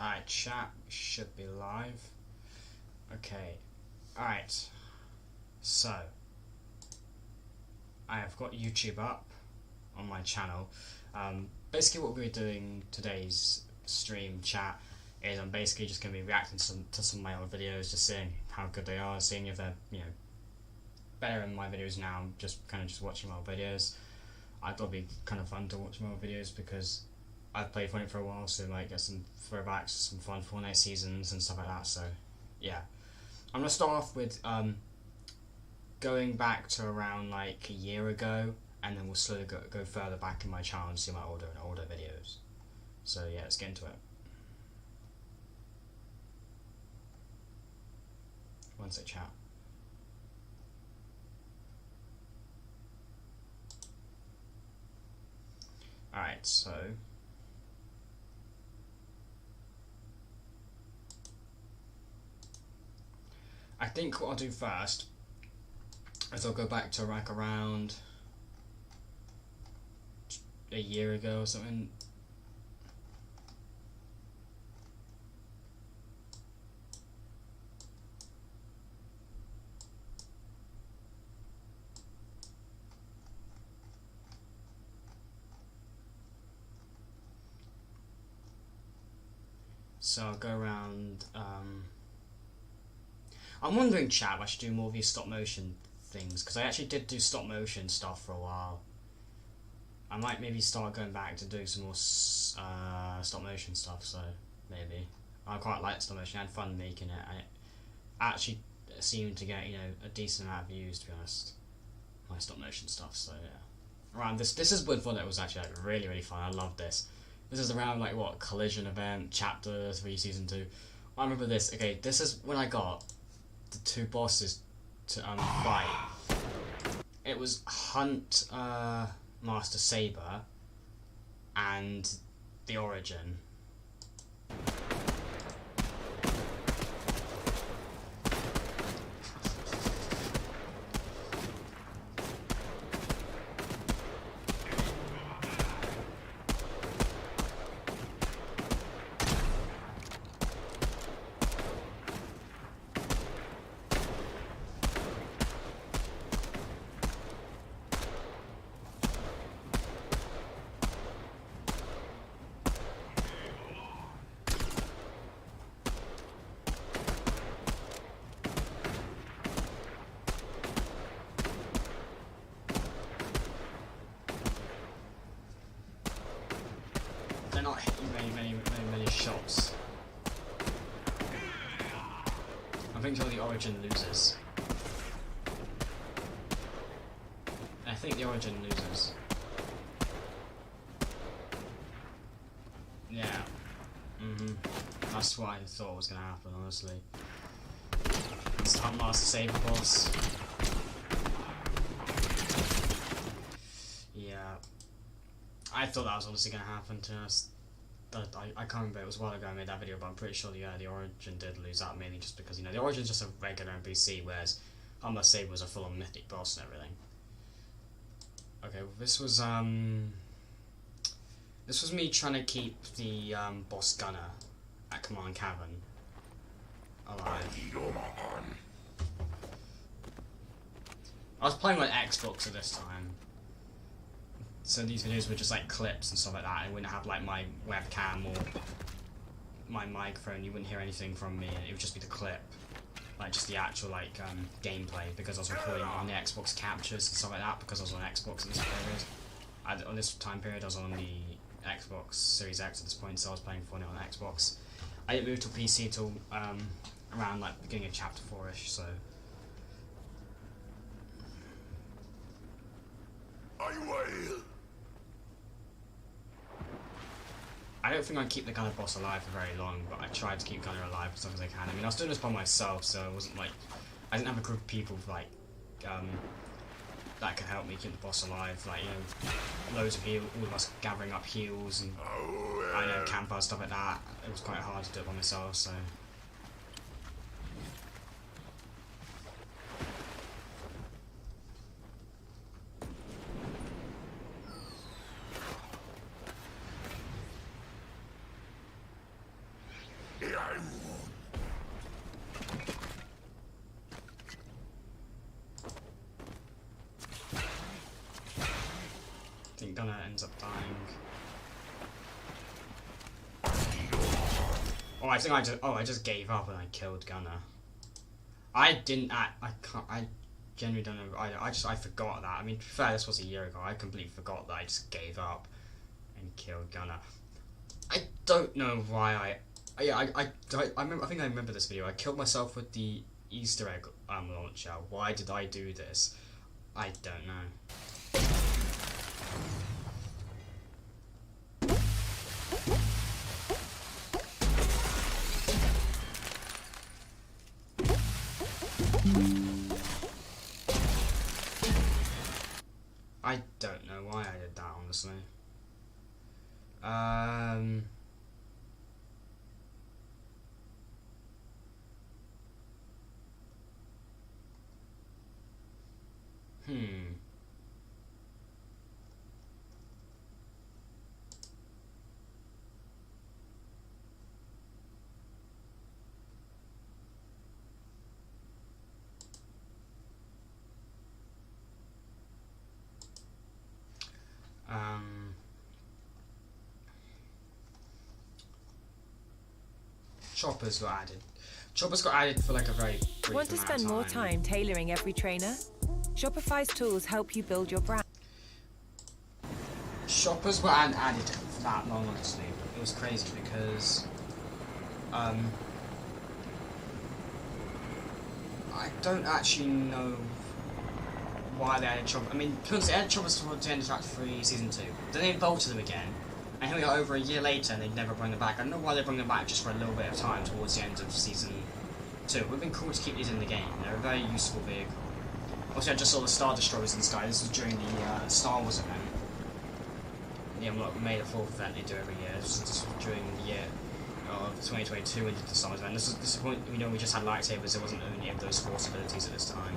Alright, chat should be live. Okay, alright, so I have got YouTube up on my channel. Basically what we're doing today's stream chat is I'm basically just going to be reacting to some of my old videos, just seeing how good they are, seeing if they're, better than my videos now. I'm just kind of just watching my old videos. I thought it'd be kind of fun to watch my old videos because I've played Fortnite for a while, so like get some throwbacks, some fun Fortnite seasons and stuff like that. So yeah, I'm gonna start off with going back to around like a year ago, and then we'll slowly go further back in my channel and see my older and older videos. So yeah, let's get into it. One sec, chat. Alright, so I think what I'll do first is I'll go back to like around a year ago or something. So I'll go around. I'm wondering, chat, if I should do more of these stop motion things, because I actually did do stop motion stuff for a while. I might maybe start going back to do some more stop motion stuff. So maybe I quite like stop motion. I had fun making it, and it actually seemed to get a decent amount of views, to be honest. My stop motion stuff. So yeah, around this is with one that was actually like really fun. I love this. This is around like what, Collision Event Chapter 3 Season 2. I remember this. Okay, this is when I got the two bosses to fight. It was Hunt, Master Saber, and the Origin. They're not hitting many shots. I think the Origin loses. I think the Origin loses. Yeah. That's what I thought was gonna happen, honestly. It's Hunt Master Saber boss. Yeah. I thought that was honestly going to happen to us. I can't remember, it was a while ago I made that video, but I'm pretty sure the Origin did lose out, mainly just because, the Origin's just a regular NPC, whereas Hunt Master Saber was a full-on mythic boss and everything. Okay, well, this was me trying to keep the boss gunner at Command Cavern alive. I was playing on Xbox at this time. So these videos were just like clips and stuff like that. I wouldn't have like my webcam or my microphone. You wouldn't hear anything from me. It would just be the clip, like just the actual like gameplay. Because I was recording on the Xbox captures and stuff like that. Because I was on Xbox at this period. On this time period, I was on the Xbox Series X at this point, so I was playing Fortnite on Xbox. I didn't move to PC till around like the beginning of Chapter 4ish. So. Are you well? I don't think I'd keep the Gunner boss alive for very long, but I tried to keep Gunner alive as long as I can. I mean, I was doing this by myself, so it wasn't like I didn't have a group of people like that could help me keep the boss alive. Like loads of all of us gathering up heals and camp out stuff like that. It was quite hard to do it by myself, so. think Gunner ends up dying. Oh, I think I just gave up and I killed Gunner. I genuinely don't know. I forgot that. I mean, to be fair, this was a year ago. I completely forgot that I just gave up and killed Gunner. I don't know why I think I remember this video. I killed myself with the Easter egg launcher. Why did I do this? I don't know. I don't know why I did that, honestly. Choppers got added. Choppers got added for like a very brief Want to amount of spend more time tailoring every trainer? Shopify's tools help you build your brand. Shoppers weren't added for that long, honestly. It was crazy because I don't actually know why they added Choppers. I mean, because they added Choppers towards the end of Chapter 3 Season 2. Then they bolted them again. And here we are over a year later and they'd never bring them back. I don't know why they bring them back just for a little bit of time towards the end of Season 2. It would have been cool to keep these in the game. They're a very useful vehicle. Also, I just saw the Star Destroyers in the sky. This was during the Star Wars event. The May the 4th event they do every year. This was during the year of 2022 when they did the Star Wars event. This is the point, we just had lightsabers. There wasn't any of those Force abilities at this time.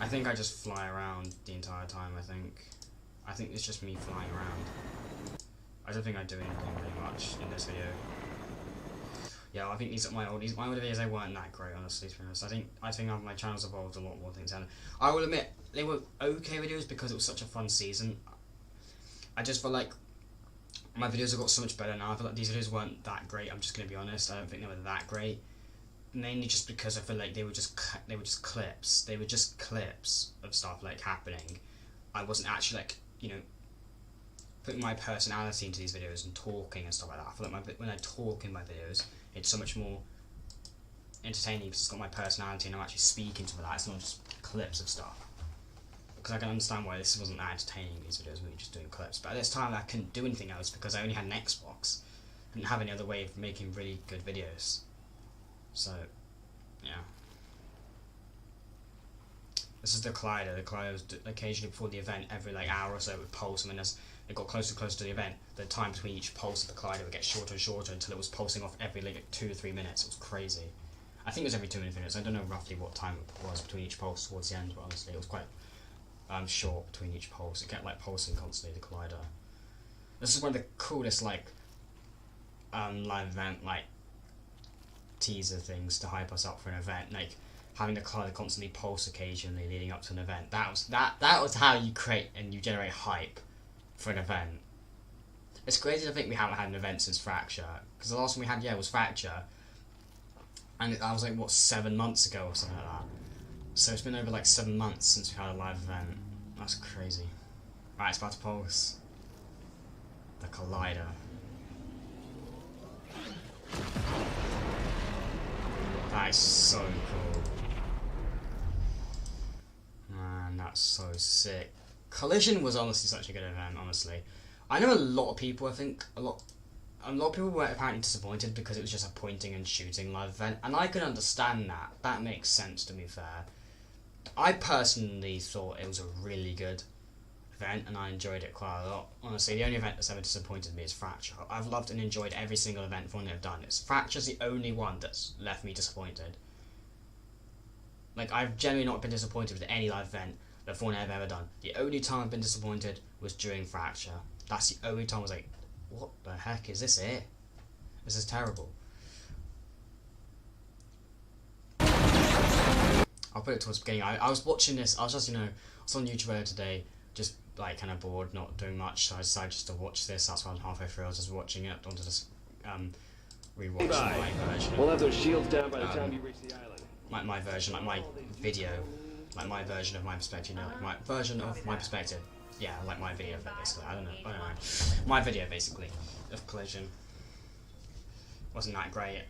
I think I just fly around the entire time, I think it's just me flying around. I don't think I do anything really much in this video. Yeah, I think my older videos, they weren't that great, honestly, to be honest. I think my channel's evolved a lot more things, and I will admit, they were okay videos because it was such a fun season. I just feel like my videos have got so much better now. I feel like these videos weren't that great, I'm just going to be honest. I don't think they were that great. Mainly just because I feel like they were just clips. They were just clips of stuff like happening. I wasn't actually like, putting my personality into these videos and talking and stuff like that. I feel like when I talk in my videos, it's so much more entertaining because it's got my personality and I'm actually speaking to that. It's not just clips of stuff. Because I can understand why this wasn't that entertaining, these videos, we were just doing clips. But at this time I couldn't do anything else because I only had an Xbox. I didn't have any other way of making really good videos. So, yeah. This is the Collider. The Collider was occasionally before the event, every like hour or so it would pulse, and then as it got closer and closer to the event, the time between each pulse of the Collider would get shorter and shorter until it was pulsing off every like 2 to 3 minutes. It was crazy. I think it was every 2 minutes. I don't know roughly what time it was between each pulse towards the end, but honestly it was quite short between each pulse. It kept like pulsing constantly, the Collider. This is one of the coolest like live event like teaser things to hype us up for an event, like having the Collider constantly pulse occasionally leading up to an event. That was how you create and you generate hype for an event. It's crazy to think we haven't had an event since Fracture, because the last one we had was Fracture, and that was like what, 7 months ago or something like that. So it's been over like 7 months since we had a live event. That's crazy. Right, it's about to pulse. The Collider. That is so cool. Man, that's so sick. Collision was honestly such a good event, honestly. I know a lot of people, I think, a lot of people were apparently disappointed because it was just a pointing and shooting live event, and I can understand that. That makes sense, to be fair. I personally thought it was a really good event, and I enjoyed it quite a lot. Honestly, the only event that's ever disappointed me is Fracture. I've loved and enjoyed every single event Fortnite have done. Fracture's the only one that's left me disappointed. Like, I've generally not been disappointed with any live event that Fortnite have ever done. The only time I've been disappointed was during Fracture. That's the only time I was like, what the heck, is this it? This is terrible. I'll put it towards the beginning. I was watching this. I was just, I was on YouTube earlier today, just like kind of bored, not doing much. So I decided just to watch this. That's why I was halfway through. I was just watching it. I wanted to just rewatch my version. We'll have those shields down by the time you reach the island. My version, like my video, like my version of my perspective. Like my version of my perspective. Yeah, like my video of it, basically. I don't know. My video basically of Collision. Wasn't that great.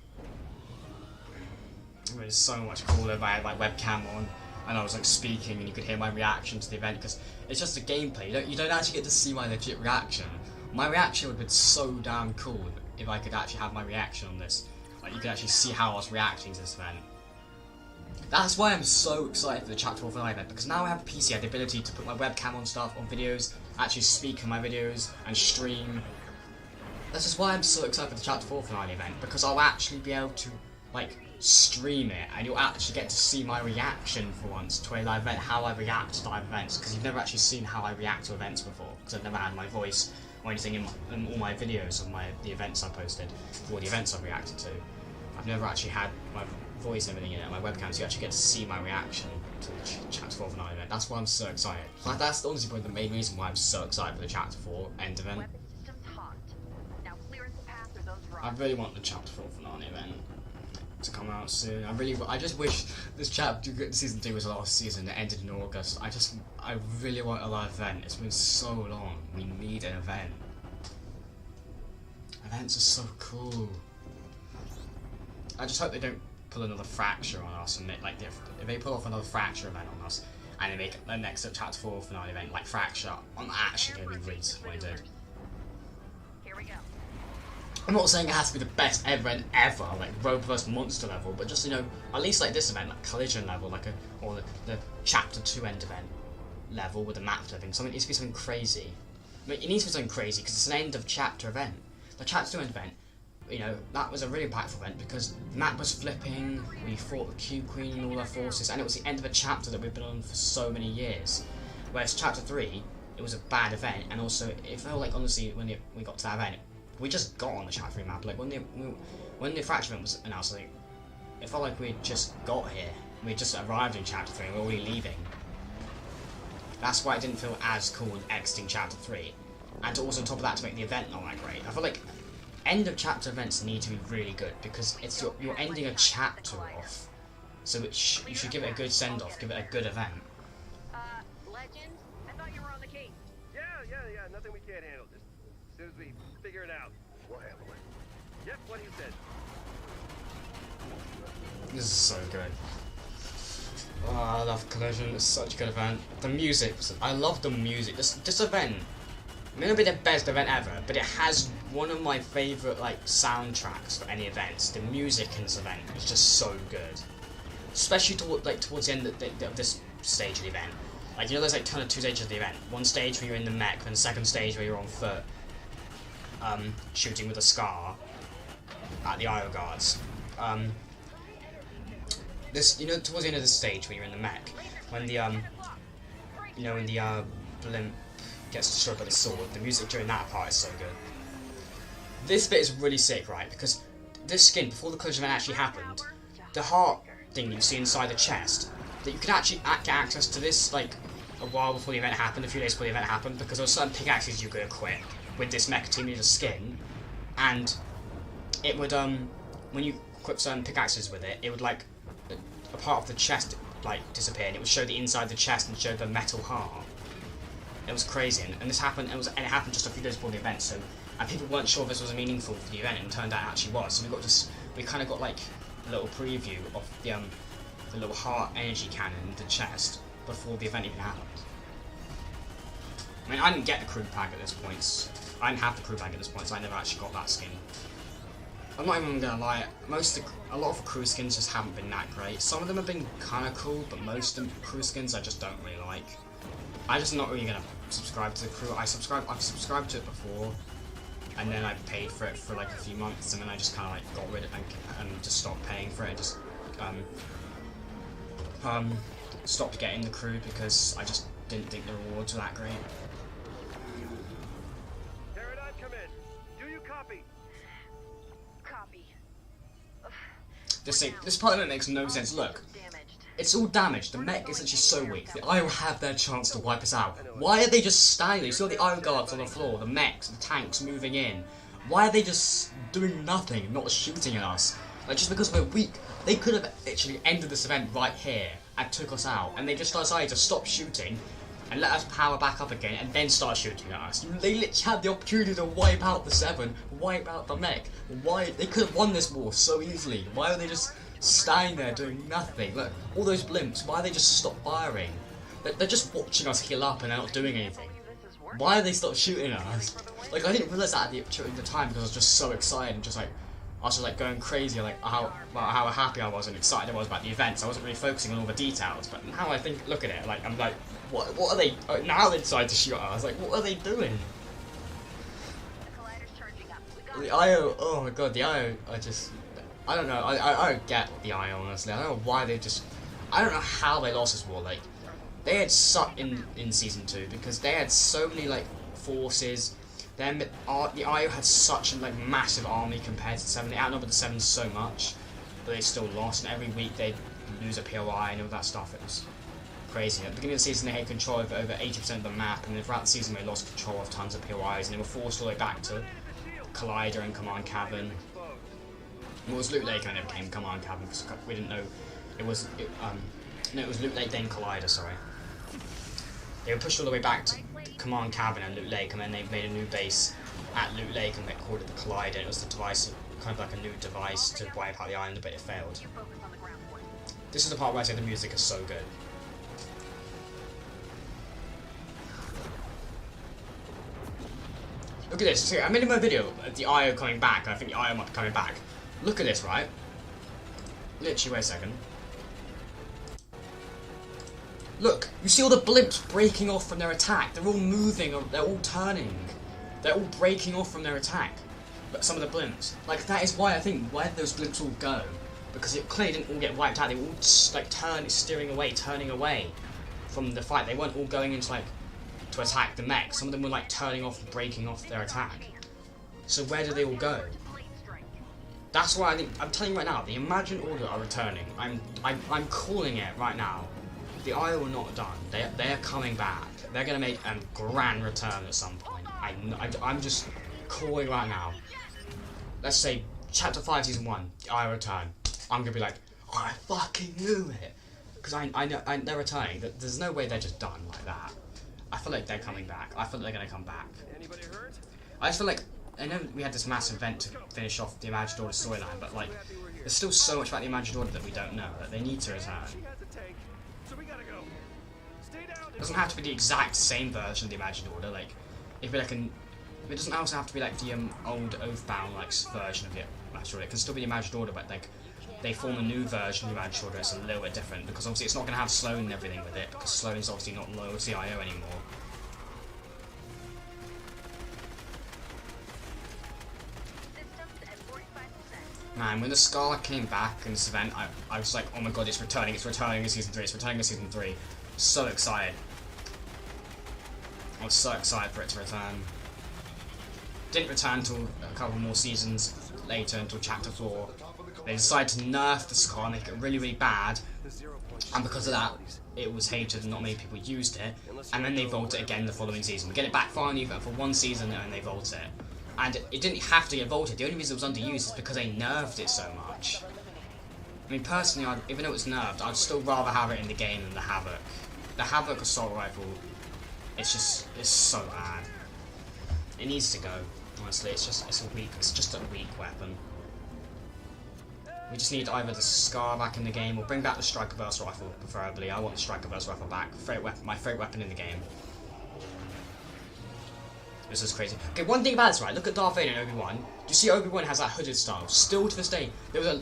It was so much cooler if I had my webcam on and I was like speaking and you could hear my reaction to the event, because it's just a gameplay. You don't actually get to see my legit reaction. My reaction would have been so damn cool if I could actually have my reaction on this. Like you could actually see how I was reacting to this event. That's why I'm so excited for the Chapter 4 finale event, because now I have a PC, I have the ability to put my webcam on stuff, on videos, actually speak in my videos and stream. That's just why I'm so excited for the Chapter 4 finale event, because I'll actually be able to like stream it and you'll actually get to see my reaction for once to a live event, how I react to live events, because you've never actually seen how I react to events before, because I've never had my voice or anything in all my videos of the events I posted, or the events I've reacted to. I've never actually had my voice and everything in it, my webcam, so you actually get to see my reaction to the Chapter 4 finale event. That's why I'm so excited. Like, that's honestly probably the main reason why I'm so excited for the Chapter 4 end event. I really want the Chapter 4 finale event to come out soon. I just wish this season 2 was the last season that ended in August. I really want a live event. It's been so long. We need an event. Events are so cool. I just hope they don't pull another Fracture on us and make, like, if they pull off another Fracture event on us and they make the next Chapter 4 finale event like Fracture, I'm actually going to be really disappointed. Here we go. I'm not saying it has to be the best event ever, like Rogue vs Monster level, but just, at least like this event, like Collision level, or the Chapter 2 end event level with the map flipping. Something, it needs to be something crazy. I mean, it needs to be something crazy because it's an end of chapter event. The Chapter 2 end event, that was a really impactful event because the map was flipping, we fought the Q Queen and all our forces, and it was the end of a chapter that we've been on for so many years. Whereas Chapter 3, it was a bad event, and also it felt like, honestly, when we got to that event, we just got on the Chapter 3 map. Like when the Fracture event was announced, like, it felt like we just got here. We just arrived in Chapter 3 and we're already leaving. That's why it didn't feel as cool exiting Chapter 3. And also on top of that, to make the event not that great. I feel like end of chapter events need to be really good because it's you're ending a chapter off. So you should give it a good send off, give it a good event. Legend? I thought you were on the case. Yeah, nothing we can't handle. Just as soon as we figure it out, we'll handle it. Yep, what he said. This is so good. Oh, I love Collision, it's such a good event. The music, I love the music. This event, it may not be the best event ever, but it has one of my favourite soundtracks for any events. The music in this event is just so good. Especially towards the end of this stage of the event. There's kind of two stages of the event. One stage where you're in the mech, and the second stage where you're on foot, shooting with a Scar at the IO guards. Towards the end of the stage where you're in the mech, when the blimp gets destroyed by the sword, the music during that part is so good. This bit is really sick, right? Because this skin, before the Collision event actually happened, the heart thing you see inside the chest, that you could actually get access to this a while before the event happened, a few days before the event happened, because there were certain pickaxes you could equip with this mecha team leader skin, and it would when you equip certain pickaxes with it, it would a part of the chest disappear, and it would show the inside of the chest and show the metal heart. It was crazy, and this happened. And it happened just a few days before the event. And people weren't sure if this was meaningful for the event, and it turned out it actually was. So we kind of got a little preview of the little heart energy cannon in the chest before the event even happened. I mean, I didn't get the crew pack at this point. I didn't have the crew pack at this point, so I never actually got that skin. I'm not even gonna lie. A lot of the crew skins just haven't been that great. Some of them have been kind of cool, but most of the crew skins I just don't really like. I'm just not really gonna subscribe to the crew. I've subscribed to it before, and then I paid for it for a few months, and then I just kind of got rid of it and just stopped paying for it. Just stopped getting the crew because I just didn't think the rewards were that great. Paradigm, come in. Do you copy? Copy. This part of it makes no sense. Look, It's all damaged. The mech is actually so weak. The IO have their chance to wipe us out. Why are they just standing there? You see all the IO guards on the floor, the mechs, the tanks moving in. Why are they just doing nothing, not shooting at us? Like, just because we're weak. They could have actually ended this event right here and took us out. And they just decided to stop shooting and let us power back up again and then start shooting at us. They literally had the opportunity to wipe out the 7, wipe out the mech. Why? They could have won this war so easily. Why are they just standing there doing nothing? Look, all those blimps, why are they just stop firing? They're just watching us heal up and they're not doing anything. Why are they stop shooting at us? Like, I didn't realise that during the time because I was just so excited and just like, I was just like going crazy, like how happy I was and excited I was about the events. I wasn't really focusing on all the details, but now I think, look at it, like I'm like, what are they? Now they decide to shoot at us. Like, what are they doing? The IO, oh my god, the IO, I don't know. I don't get the IO honestly. I don't know why they just, I don't know how they lost this war. Like, they had in season 2 because they had so many like forces. Then the IO had such a like massive army compared to the 7. They outnumbered the 7 so much, but they still lost. And every week they'd lose a POI and all that stuff. It was crazy. At the beginning of the season, they had control of over 80% of the map, and then throughout the season, they lost control of tons of POIs, and they were forced all the way back to Collider and Command Cavern. Well, it was Loot Lake and it became Command Cavern because we didn't know it was. No, it was Loot Lake then Collider. Sorry. They were pushed all the way back to Command Cavern and Loot Lake, and then they made a new base at Loot Lake and they called it the Collider. It was the device, kind of like a new device to wipe out the island, but it failed. This is the part where I say the music is so good. Look at this. See, I made my video of the IO coming back, and I think the IO might be coming back. Look at this, right? Literally, wait a second. Look, you see all the blimps breaking off from their attack. They're all moving, or they're all turning. They're all breaking off from their attack. But some of the blimps. Like, that is why I think, where did those blimps all go? Because it clearly didn't all get wiped out. They were all just, like, turning away from the fight. They weren't all going into, like, to attack the mech. Some of them were, like, turning off and breaking off their attack. So where did they all go? That's why I think, I'm telling you right now, the Imagined Order are returning. I'm calling it right now. The IO are not done. They are coming back. They're going to make a grand return at some point. I'm just calling right now. Let's say Chapter 5, Season 1, the IO return. I'm going to be like, oh, I fucking knew it. Because I know they're returning. There's no way they're just done like that. I feel like they're coming back. I feel like they're going to come back. Anybody hurt? I just feel like, I know we had this massive event to finish off the Imagined Order storyline, but like, there's still so much about the Imagined Order that we don't know, that they need to return. She has a tank, so we gotta go. Stay down. It doesn't have to be the exact same version of the Imagined Order, like, it doesn't also have to be like the old Oathbound like version of the Imagined Order. It can still be the Imagined Order, but like, they form a new version of the Imagined Order. It's a little bit different, because obviously it's not going to have Sloan and everything with it, because Sloan is obviously not loyal to the IO anymore. Man, when the Scala came back in this event, I was like, oh my god, it's returning in Season 3, it's returning in Season 3. So excited. I was so excited for it to return. Didn't return until a couple more seasons later, until Chapter 4. They decided to nerf the Scala, make it really, really bad. And because of that, it was hated and not many people used it. And then they vault it again the following season. We get it back finally for one season and they vault it. And it didn't have to get vaulted. The only reason it was underused is because they nerfed it so much. I mean, personally, even though it's nerfed, I'd still rather have it in the game than the Havoc. The Havoc Assault Rifle, it's so bad. It needs to go, honestly. It's just a weak weapon. We just need either the Scar back in the game, or bring back the Striker Burst Rifle, preferably. I want the Striker Burst Rifle back. My favourite weapon in the game. This is crazy. Okay, one thing about this, right? Look at Darth Vader and Obi-Wan. Do you see Obi-Wan has that hooded style? Still to this day,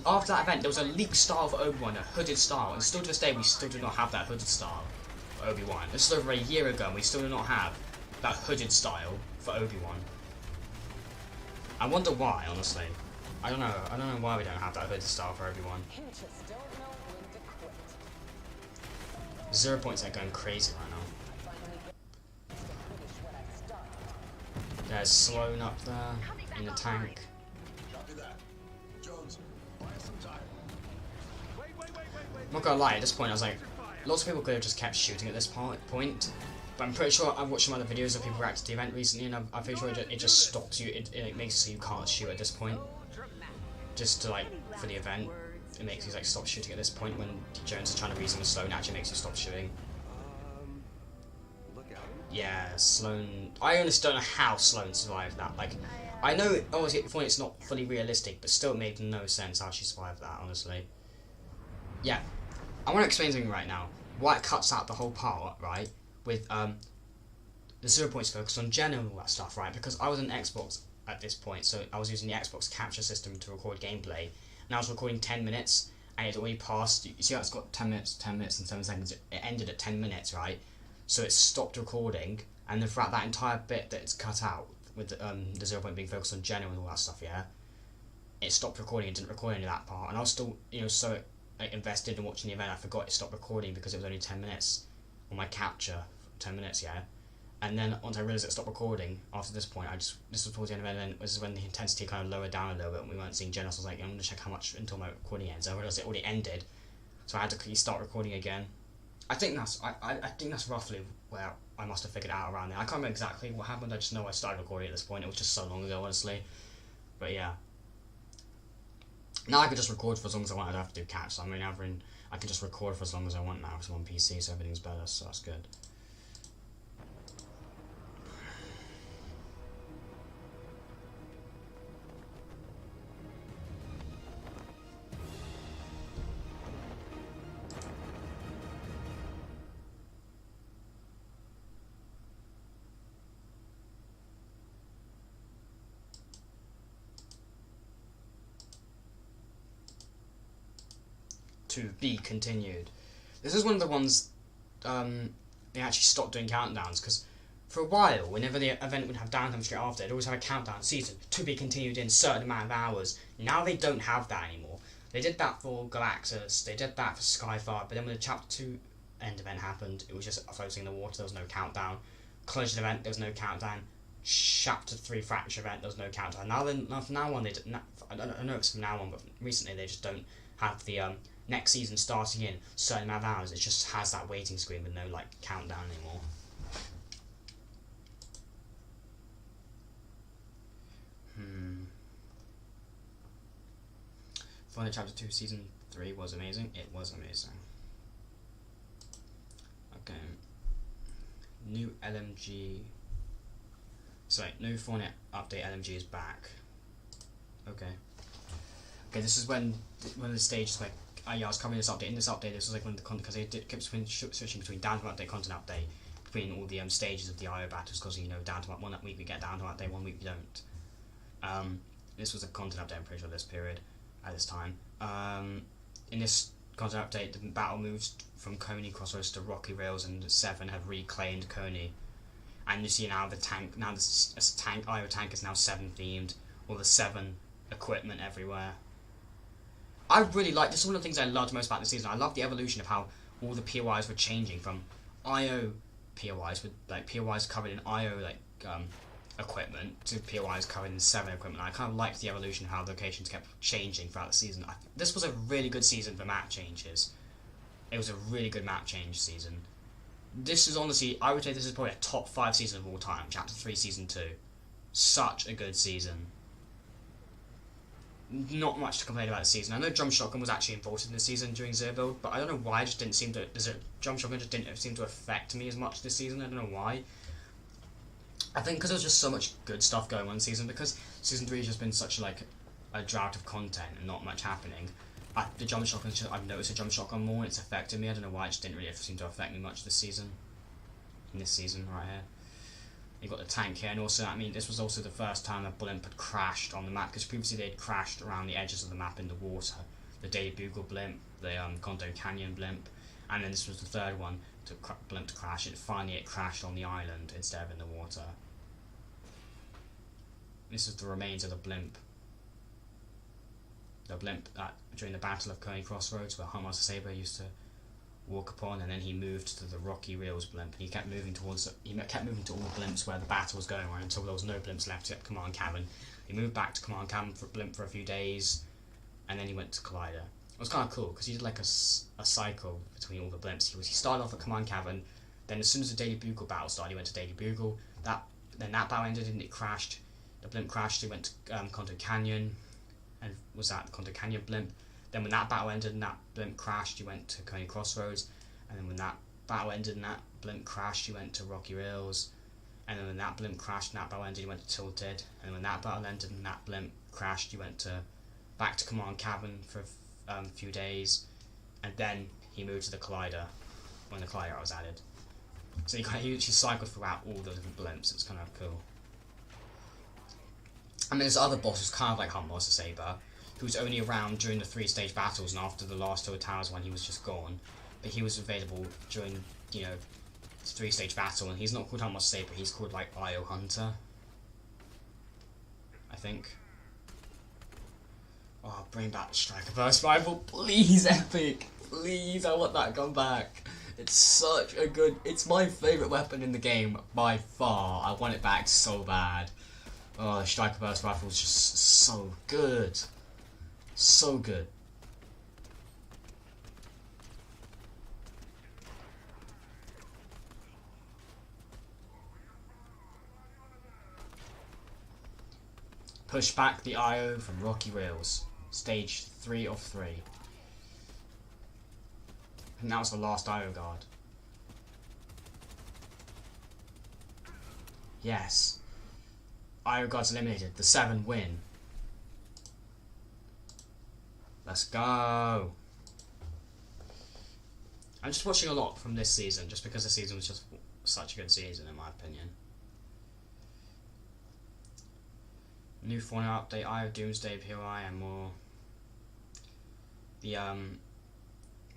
after that event, there was a leaked style for Obi-Wan, a hooded style, and still to this day, we still do not have that hooded style for Obi-Wan. This is over a year ago, and we still do not have that hooded style for Obi-Wan. I wonder why, honestly. I don't know why we don't have that hooded style for Obi-Wan. 0 points are going crazy right now. There's Sloan up there in the tank. Copy that. Jones, buy some time. Wait. I'm not gonna lie, at this point I was like, lots of people could have just kept shooting at this point, but I'm pretty sure I've watched some other videos of people react to the event recently, and I'm pretty sure it just stops you, it makes it so you can't shoot at this point, just to like, for the event, it makes you like stop shooting at this point when Jones is trying to reason with Sloan, it actually makes you stop shooting. Look out. Yeah, Sloan, I honestly don't know how Sloan survived that, like, I know, obviously, for it's not fully realistic, but still it made no sense how she survived that, honestly. Yeah, I want to explain something right now. Why it cuts out the whole part, right, with the 0 points focused on Jen and all that stuff, right, because I was on Xbox at this point, so I was using the Xbox capture system to record gameplay, and I was recording 10 minutes, and it already passed, you see how it's got 10 minutes and 7 seconds, it ended at 10 minutes, right, so it stopped recording, and then throughout that entire bit that it's cut out, with the 0 point being focused on Jenna and all that stuff, yeah, it stopped recording, it didn't record any of that part, and I was still, you know, so like, invested in watching the event, I forgot it stopped recording because it was only 10 minutes on my capture, 10 minutes, yeah, and then once I realised it stopped recording, after this point, this was towards the end of the event, this is when the intensity kind of lowered down a little bit, and we weren't seeing Jenna, so I was like, I'm going to check how much until my recording ends, I realised it already ended, so I had to start recording again. I think that's roughly where I must have figured it out around there. I can't remember exactly what happened, I just know I started recording at this point, it was just so long ago, honestly. But yeah. Now I can just record for as long as I want, I don't have to do caps, so I mean, I can just record for as long as I want now, because I'm on PC, so everything's better, so that's good. To be continued. This is one of the ones they actually stopped doing countdowns, because for a while, whenever the event would have downtime straight after, they'd always have a countdown season to be continued in a certain amount of hours. Now they don't have that anymore. They did that for Galactus, they did that for Skyfire, but then when the Chapter 2 end event happened, it was just floating in the water, there was no countdown. Collision event, there was no countdown. Chapter 3 Fracture event, there was no countdown. Now from now on, I don't know if it's from now on, but recently they just don't have the next season starting in a certain amount of hours. It just has that waiting screen with no like countdown anymore. Final Chapter 2 Season 3 was amazing. It was amazing. Okay. New LMG. Sorry, new Fortnite update LMG is back. Okay. Okay, this is when one of the stages where yeah, I was covering this update. In this update, this was like when the content, because they kept switching between Downtime Update, content update, between all the stages of the IO battles, because you know Downtime one week we get Downtime Update, 1 week we don't. This was a content update, I'm pretty sure, this period at this time. In this content update, the battle moves from Coney Crossroads to Rocky Rails, and 7 have reclaimed Coney. And you see now the tank, IO tank is now 7 themed, all the 7 equipment everywhere. I really like, this is one of the things I loved most about this season. I love the evolution of how all the POIs were changing from IO POIs, with like POIs covered in IO like equipment, to POIs covered in 7 equipment. I kind of liked the evolution of how locations kept changing throughout the season. This was a really good season for map changes. It was a really good map change season. This is honestly, I would say this is probably a top 5 season of all time, Chapter 3 Season 2. Such a good season. Not much to complain about this season. I know Drum Shotgun was actually involved in this season during Zero Build, but I don't know why it just didn't seem to. Drum Shotgun just didn't seem to affect me as much this season. I don't know why. I think because there was just so much good stuff going on this season. Because Season 3 has just been such like a drought of content and not much happening. The Drum Shotgun, I've noticed the Drum Shotgun more, and it's affected me. I don't know why it just didn't really seem to affect me much this season. In this season right here. You've got the tank here, and also, I mean, this was also the first time a blimp had crashed on the map, because previously they'd crashed around the edges of the map in the water. The Daily Bugle blimp, the Condo Canyon blimp, and then this was the third one blimp to crash. It crashed on the island instead of in the water. This is the remains of the blimp. The blimp that during the Battle of Coney Crossroads, where Huntmaster Saber used to walk upon, and then he moved to the Rocky Rails blimp, and he kept moving to all the blimps where the battle was going on until there was no blimps left at Command Cavern. He moved back to Command Cavern for blimp for a few days, and then he went to Collider. It was kind of cool because he did like a cycle between all the blimps. He started off at Command Cavern, then as soon as the Daily Bugle battle started, he went to Daily Bugle. Then that battle ended and it crashed. The blimp crashed. He went to Conto Canyon, and was that the Conto Canyon blimp? Then when that battle ended and that blimp crashed, he went to Coney Crossroads. And then when that battle ended and that blimp crashed, he went to Rocky Rails. And then when that blimp crashed and that battle ended, he went to Tilted. And when that battle ended and that blimp crashed, he went back to Command Cavern for a few days. And then he moved to the Collider when the Collider was added. So he actually cycled throughout all the different blimps. It's kind of cool. And there's other bosses, kind of like Hunt Master Saber, who was only around during the 3-stage battles, and after the last Two Towers one, he was just gone. But he was available during, you know, the 3-stage battle, and he's not called Hunt Master Saber, he's called like Io Hunter, I think. Oh, bring back Striker Burst Rifle, please, Epic! Please, I want that to come back. It's such a good... It's my favourite weapon in the game, by far. I want it back so bad. Oh, the Striker Burst Rifle is just so good. So good. Push back the IO from Rocky Rails. Stage 3 of 3. And that was the last IO guard. Yes. IO guards eliminated. The 7 win. Let's go. I'm just watching a lot from this season, just because the season was just such a good season in my opinion. New Fauna update, IO Doomsday POI and more.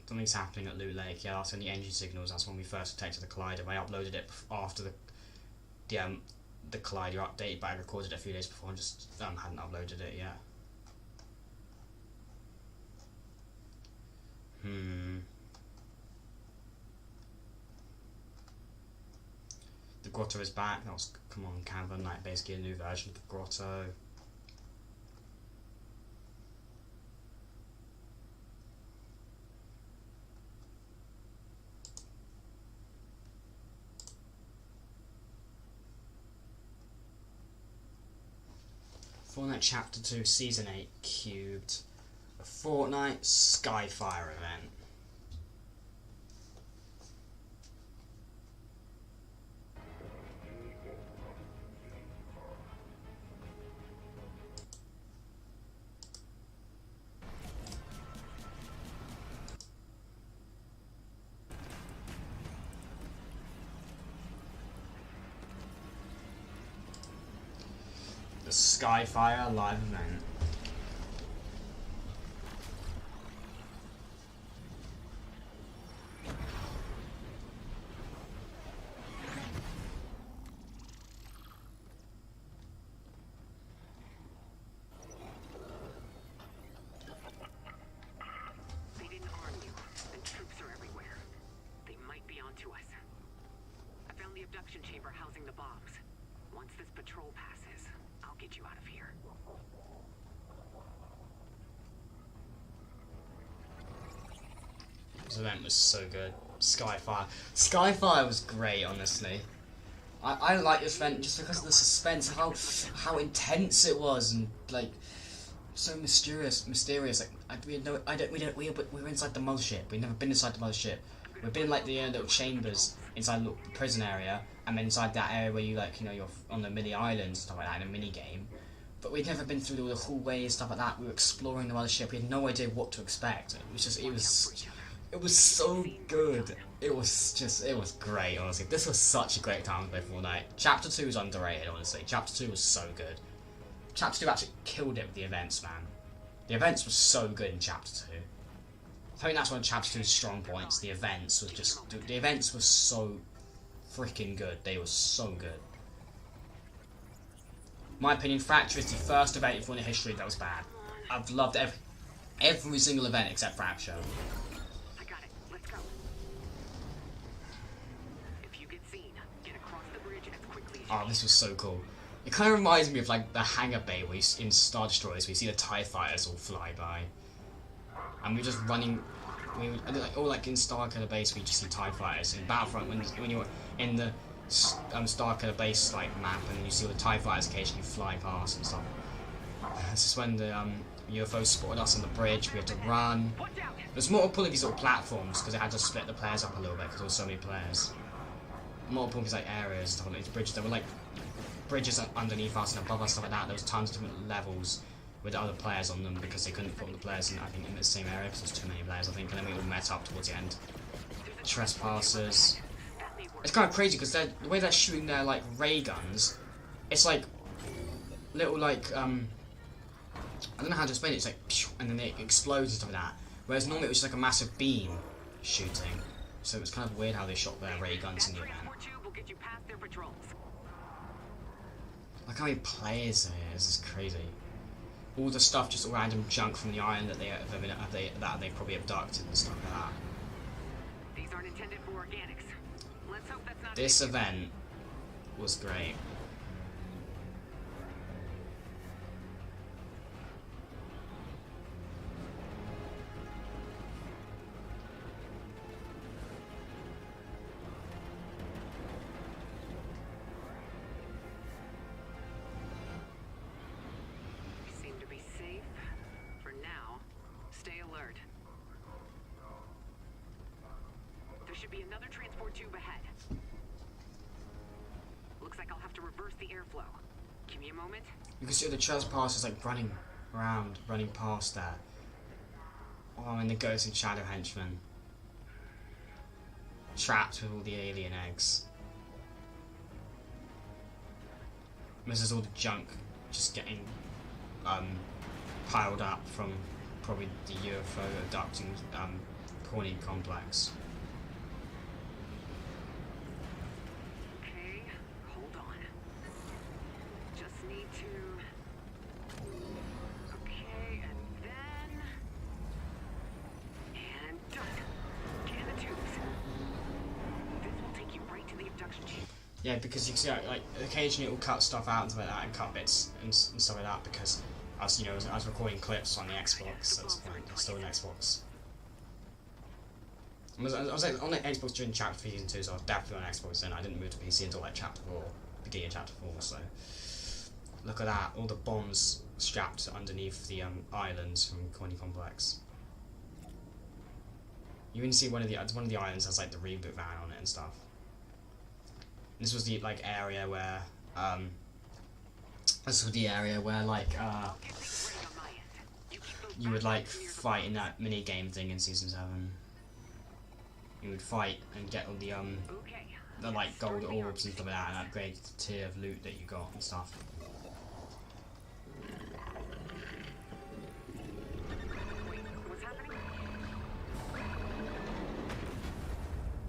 Something's happening at Loot Lake. Yeah, that's in the engine signals. That's when we first detected the Collider. I uploaded it after the Collider update, but I recorded it a few days before and just hadn't uploaded it yet. The Grotto is back. That was Command Cavern, like basically a new version of the Grotto. Fortnite Chapter 2 Season 8 Cubed. A Fortnite Skyfire event. The Skyfire live event. They didn't arm you, and troops are everywhere. They might be onto us. I found the abduction chamber housing the bombs. Once this patrol passes, I'll get you out of here. This event was so good. Skyfire. Skyfire was great, honestly. I like this event just because of the suspense, how intense it was, and like so mysterious. Like we were inside the mothership. We'd never been inside the mothership. We've been in, like the little chambers inside the prison area, and then inside that area where you you're on the mini island and stuff like that in a mini game. But we'd never been through all the hallways and stuff like that. We were exploring the mothership. We had no idea what to expect. It was so good. It was great, honestly. This was such a great time to play Fortnite. Chapter 2 is underrated, honestly. Chapter 2 was so good. Chapter 2 actually killed it with the events, man. The events were so good in Chapter 2. I think that's one of Chapter 2's strong points. The events were so freaking good. They were so good. In my opinion, Fracture is the first event in Fortnite history that was bad. I've loved every single event except Fracture. I got it. Let's go. If you get seen, get across the bridge as quickly as you Oh, this was so cool. It kind of reminds me of like the hangar bay where in Star Destroyers we see the TIE fighters all fly by. and we were just running. All like in Starkiller Base, we just see TIE fighters. In Battlefront, when you're in the Starkiller Base like map, and you see all the TIE fighters occasionally fly past and stuff. This is when the UFO spotted us on the bridge. We had to run. There's multiple of these little platforms because it had to split the players up a little bit because there were so many players. Multiple of these like areas, stuff like these bridges. There were like bridges underneath us and above us, stuff like that. There was tons of different levels with other players on them because they couldn't put all the players in, I think, in the same area because there's too many players, I think, and then we all met up towards the end. Trespassers. It's kind of crazy because the way they're shooting their like ray guns, it's like little like I don't know how to explain it. It's like and then it explodes and stuff like that. Whereas normally it was just like a massive beam shooting. So it was kind of weird how they shot their ray guns in the event. Look how many players there is. This is crazy. All the stuff, just random junk from the island that they probably abducted and stuff like that. These aren't intended for organics. Let's hope that's not This event was great. seem to be safe for now. Stay alert. There should be another transport tube ahead. Looks like I'll have to reverse the airflow. Give me a moment. You can see the trespassers like running around, running past there. Oh, and the ghost and shadow henchmen. Trapped with all the alien eggs. This is all the junk just getting piled up from probably the UFO abducting Corny complex. Okay, hold on. Just need to... Okay, and then... And done. Get in the tubes. This will take you right to the abduction chamber. Yeah, because you can see like occasionally it will cut stuff out and stuff like that, and cut bits and stuff like that, because I was recording clips on the Xbox at this point. I'm still on Xbox. I was like, on the Xbox during Chapter 3 Season 2, so I was definitely on Xbox then. I didn't move to PC until like Chapter 4, beginning of Chapter 4, so... Look at that, all the bombs strapped underneath the islands from Corny Complex. You can see one of the islands has like the reboot van on it and stuff. This was the like area where like you would like fight in that mini game thing in Season 7. You would fight and get all the like gold orbs and stuff like that, and upgrade the tier of loot that you got and stuff. What's happening?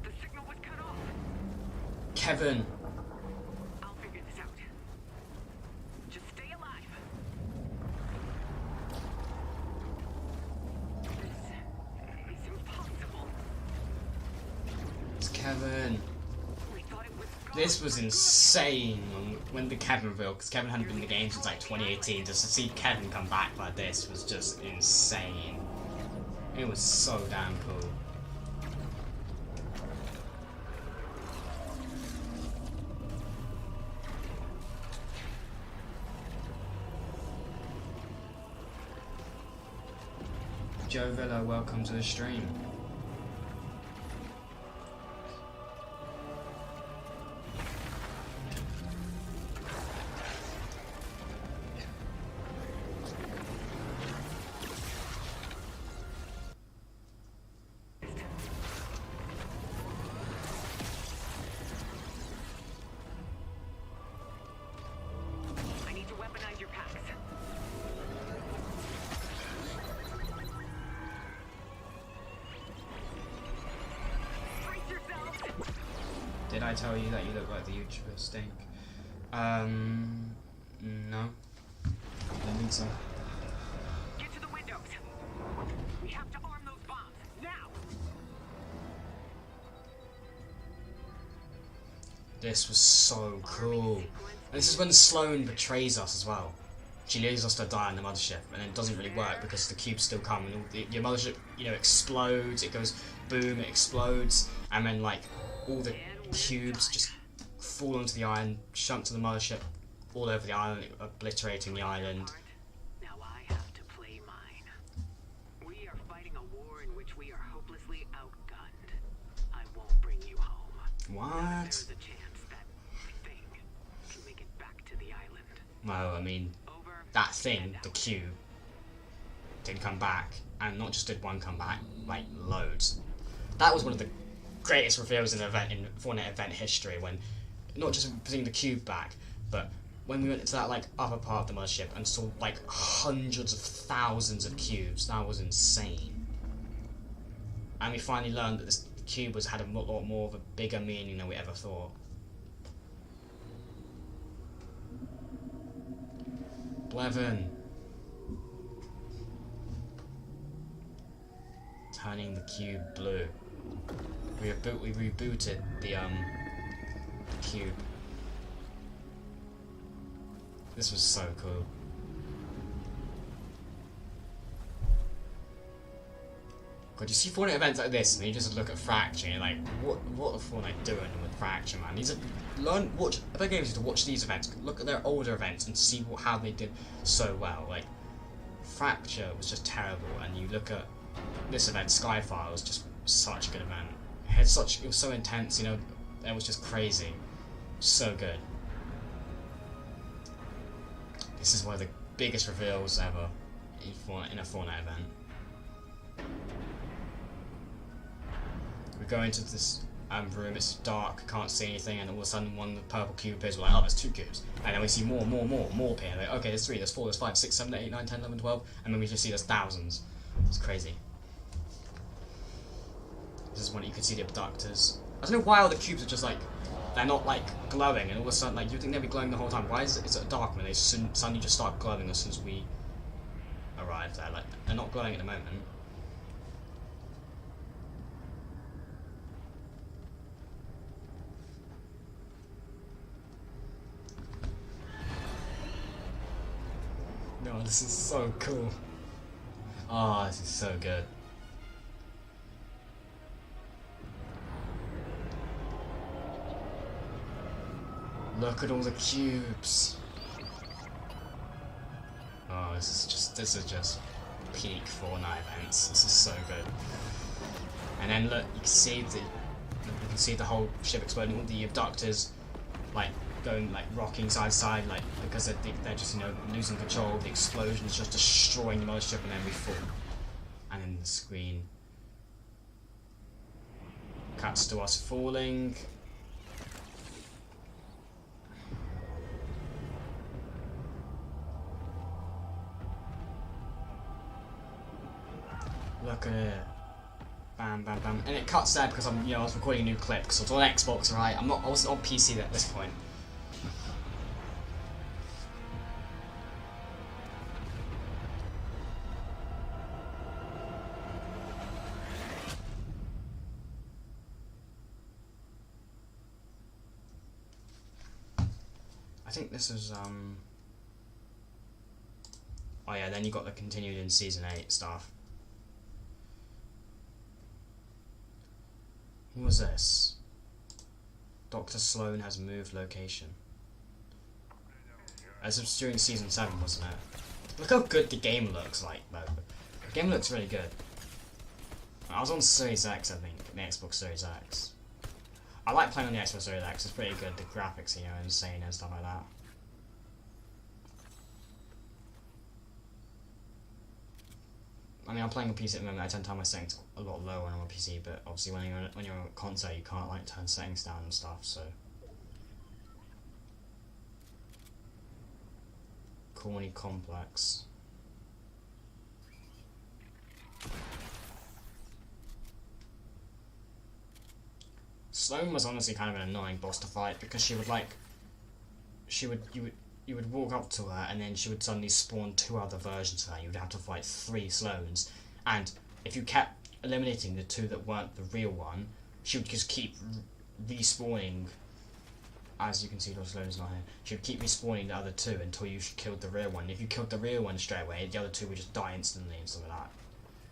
The signal was cut off. Kevin! I'll figure this out. Just stay alive. This is impossible. It's Kevin! We thought it was gone. This was insane when the Kevin reveal, because Kevin hadn't been in the game since like 2018. Just to see Kevin come back like this was just insane. It was so damn cool. Joe Villa, welcome to the stream. I need to weaponize your packs. Brace yourselves. Did I tell you that you look like the YouTuber Stink? No. I don't think so. Get to the windows. We have to arm those bombs now. This was so cool. And this is when Sloane betrays us as well. she leaves us to die on the mothership, and it doesn't really work because the cubes still come, and your mothership, you know, explodes. It goes boom, it explodes, and then like all the cubes just fall onto the island, shunt to the mothership, all over the island, obliterating the island. Now I have to play mine. We are fighting a war in which we are hopelessly outgunned. I won't bring you home. What? There's a chance that thing can make it back to the island. Well, I mean, Over. that thing, the cube, did come back, and not just did one come back, like loads. That was one of the greatest reveals in Fortnite event history, when not just bringing the cube back, but when we went into that like upper part of the mothership and saw like hundreds of thousands of cubes. That was insane. And we finally learned that this cube had a lot more of a bigger meaning than we ever thought. Blevin. Turning the cube blue. We rebooted the cube. This was so cool. God, you see Fortnite events like this, and you just look at Fracture, and you're like, what are Fortnite doing with Fracture, man? These are other games need to watch these events, look at their older events, and see how they did so well. Like, Fracture was just terrible, and you look at this event, Skyfire, was just such a good event. It was so intense, you know. It was just crazy, so good. This is one of the biggest reveals ever in a Fortnite event. We go into this room, it's dark, can't see anything, and all of a sudden one of the purple cube appears. We're like, oh, there's 2 cubes. And then we see more appear. Like, okay, there's 3, there's 4, there's 5, 6, 7, 8, 9, 10, 11, 12, and then we just see there's thousands. It's crazy. This is when you can see the abductors. I don't know why all the cubes are just like, they're not like glowing, and all of a sudden, like, you'd think they'd be glowing the whole time. Why is it dark when they suddenly just start glowing as soon as we arrive there? Like, they're not glowing at the moment. No, this is so cool. Oh, this is so good. Look at all the cubes. Oh, this is just peak Fortnite events. This is so good. And then look, you can see the whole ship exploding. All the abductors, like going like rocking side to side, like because they're just, you know, losing control. The explosion is just destroying the mothership, and then we fall. And then the screen cuts to us falling. Look at it. Bam, bam, bam. And it cuts there because I was recording a new clip because I was on Xbox, right? I wasn't on PC at this point. I think this is, oh yeah, then you got the continued in Season 8 stuff. What was this? Dr. Sloan has moved location. As of during Season 7, wasn't it? Look how good the game looks like, though. The game looks really good. I was on Series X, I think, the Xbox Series X. I like playing on the Xbox Series X, it's pretty good. The graphics, you know, insane and stuff like that. I mean, I'm playing on PC at the moment. I tend to have my settings a lot lower when I'm on PC, but obviously when you're on a console, you can't like turn settings down and stuff. So, Corny Complex. Sloan was honestly kind of an annoying boss to fight because she would like, you would walk up to her and then she would suddenly spawn 2 other versions of her. You would have to fight 3 Sloans, and if you kept eliminating the 2 that weren't the real one, she would just keep respawning as you can see, Lost Lone's not here. She would keep respawning the other two until you killed the real one. If you killed the real one straight away, the other two would just die instantly and stuff like that.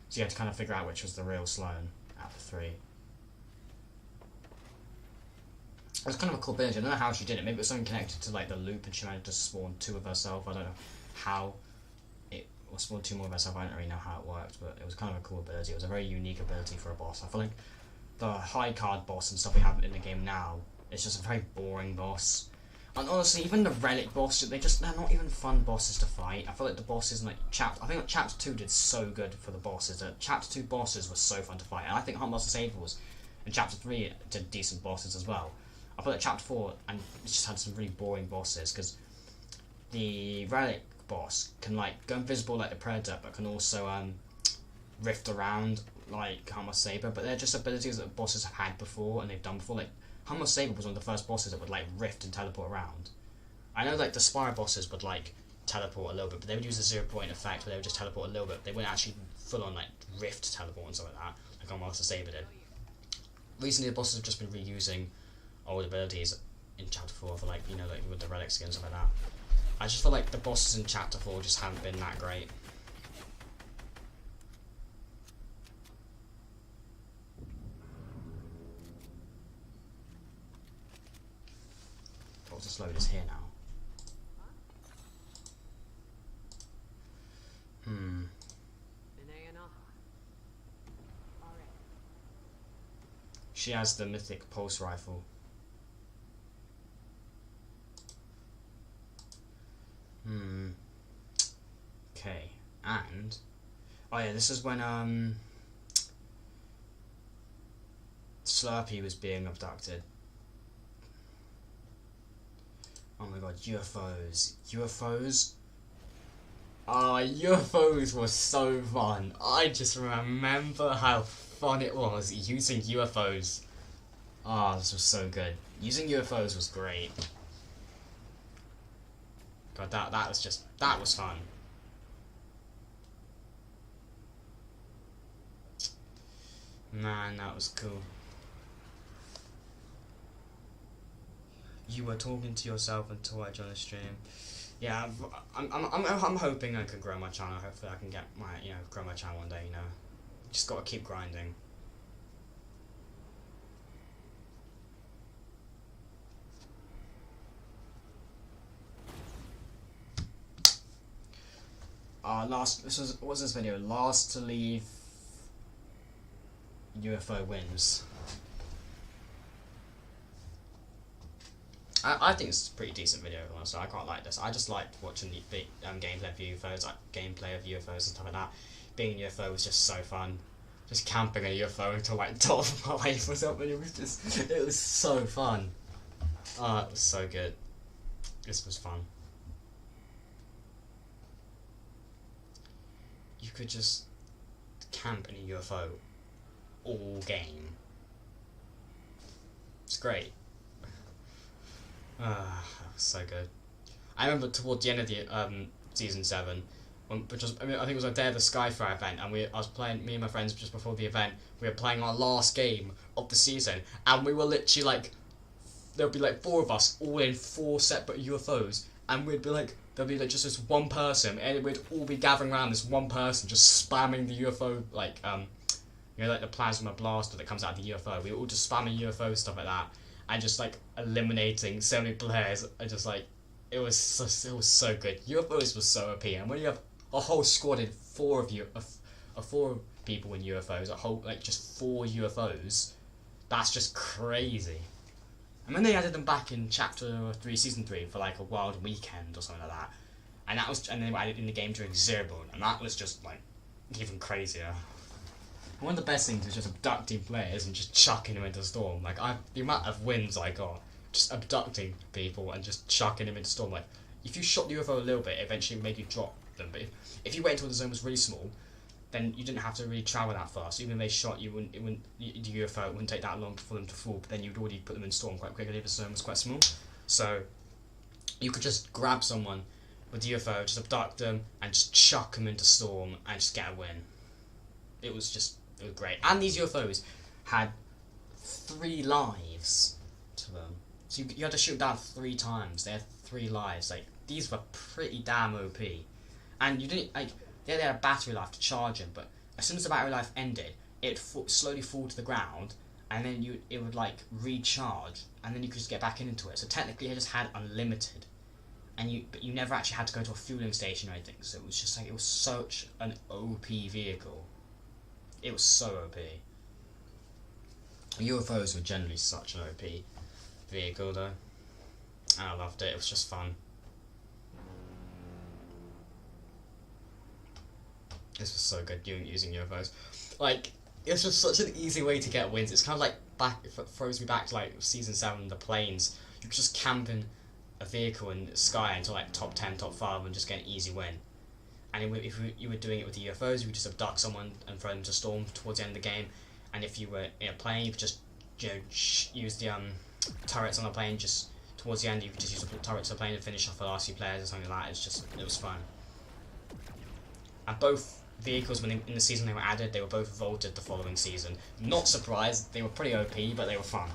So you had to kind of figure out which was the real Sloane out of the three. It was kind of a cool ability. I don't know how she did it. Maybe it was something connected to like the loop, and she managed to spawn two of herself. I don't know how it was spawned two more of herself. I don't really know how it worked, but it was kind of a cool ability. It was a very unique ability for a boss. I feel like the high card boss and stuff we have in the game now is just a very boring boss. And honestly, even the relic boss, they're not even fun bosses to fight. I feel like the bosses in like I think like Chapter 2 did so good for the bosses. That Chapter 2 bosses were so fun to fight, and I think Hunt Master Sables and Chapter 3 did decent bosses as well. I feel like Chapter 4 and it just had some really boring bosses, because the relic boss can like go invisible like the Predator, but can also rift around like Hunt Master Saber. But they're just abilities that bosses have had before and they've done before. Like Hunt Master Saber was one of the first bosses that would like rift and teleport around. I know like the Spire bosses would like teleport a little bit, but they would use a 0 point effect where they would just teleport a little bit. They wouldn't actually full on like rift teleport and stuff like that, like Hunt Master Saber did. Recently the bosses have just been reusing old abilities in Chapter 4 for like, you know, like with the relic skins and stuff like that. I just feel like the bosses in Chapter 4 just haven't been that great. What's the load is here now? She has the mythic pulse rifle. Okay, and oh yeah, this is when Slurpee was being abducted. Oh my god, UFOs. UFOs? Oh, UFOs were so fun. I just remember how fun it was using UFOs. Oh, this was so good. Using UFOs was great. God, that was fun. Man, that was cool. You were talking to yourself until I joined the stream. Yeah, I'm hoping I can grow my channel. Hopefully I can get my, you know, grow my channel one day, you know. Just gotta keep grinding. What was this video? Last to leave UFO wins. I think it's a pretty decent video, honestly. I quite like this. I just liked watching the big gameplay of UFOs, like gameplay of UFOs and stuff like that. Being a UFO was just so fun. Just camping a UFO until like the top of my life or something. It was so fun. Oh, it was so good. This was fun. You could just camp in a UFO all game. It's great. That was so good. I remember toward the end of the season 7, I think it was a Day of the Skyfire event, and I was playing, me and my friends just before the event, we were playing our last game of the season, and we were literally like, there'd be like 4 of us all in 4 separate UFOs, and we'd be like, there'd be like just this one person, and we'd all be gathering around this one person, just spamming the UFO, like you know, like the plasma blaster that comes out of the UFO. We were all just spamming UFO stuff like that, and just like eliminating so many players. And just like it was so good. UFOs was so OP, and when you have a whole squad in 4 of you, 4 people in UFOs, a whole like just 4 UFOs, that's just crazy. And when they added them back in Chapter 3, Season 3 for like a wild weekend or something like that, and then they added in the game during Zero Dawn, and that was just like even crazier. One of the best things is just abducting players and just chucking them into Storm. Like the amount of wins I got just abducting people and just chucking them into Storm. Like if you shot the UFO a little bit, it eventually made you drop them. But if you wait until the zone was really small, then you didn't have to really travel that fast. Even if they shot you, the UFO wouldn't take that long for them to fall. But then you'd already put them in Storm quite quickly if the zone was quite small. So you could just grab someone with the UFO, just abduct them, and just chuck them into Storm and just get a win. It was great. And these UFOs had 3 lives to them. So you had to shoot down 3 times. They had 3 lives. Like, these were pretty damn OP. And you didn't, like, they had a battery life to charge them, but as soon as the battery life ended, it'd slowly fall to the ground, and then it would, like, recharge, and then you could just get back into it. So technically it just had unlimited. But you never actually had to go to a fueling station or anything, so it was just like, it was such an OP vehicle. It was so OP. UFOs were generally such an OP vehicle though, and I loved it. It was just fun. This was so good using UFOs. Like, it's just such an easy way to get wins. It's kind of like it throws me back to like season 7, the planes. You could just camp in a vehicle in the sky until like top 10, top 5 and just get an easy win. And if you were doing it with the UFOs, you would just abduct someone and throw them to storm towards the end of the game. And if you were in a plane, you could just, you know, use the turrets on the plane. Just towards the end, you could just use the turrets on the plane and finish off the last few players or something like that. It was fun. And both vehicles, when in the season they were added, they were both vaulted the following season. Not surprised, they were pretty OP, but they were fun.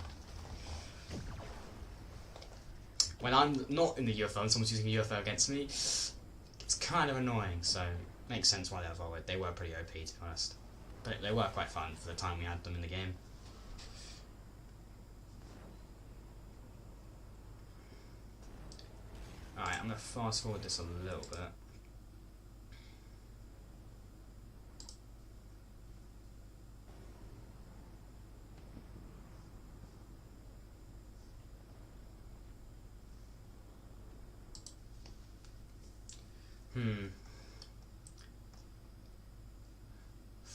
When I'm not in the UFO and someone's using a UFO against me, it's kind of annoying, so it makes sense why they were vaulted. They were pretty OP, to be honest. But they were quite fun for the time we had them in the game. Alright, I'm going to fast forward this a little bit.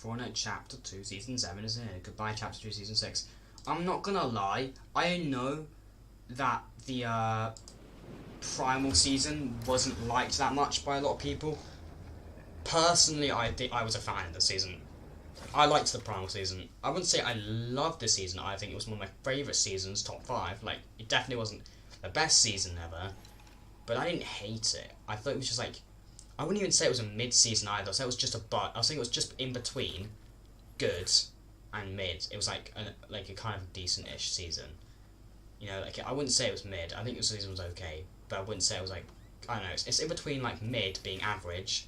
Fortnite Chapter 2 Season 7 is here. Goodbye Chapter 2 Season 6. I'm not gonna lie, I know that the Primal season wasn't liked that much by a lot of people. Personally, I was a fan of the season. I liked the Primal season. I wouldn't say I loved this season. I think it was one of my favourite seasons, top 5. Like, it definitely wasn't the best season ever, but I didn't hate it. I thought it was just like, I wouldn't even say it was a mid-season either. So it was just I was saying it was just in between good and mid. It was like a kind of decent-ish season. You know, like, I wouldn't say it was mid. I think the season was okay, but I wouldn't say it was like, I don't know. It's in between like mid being average.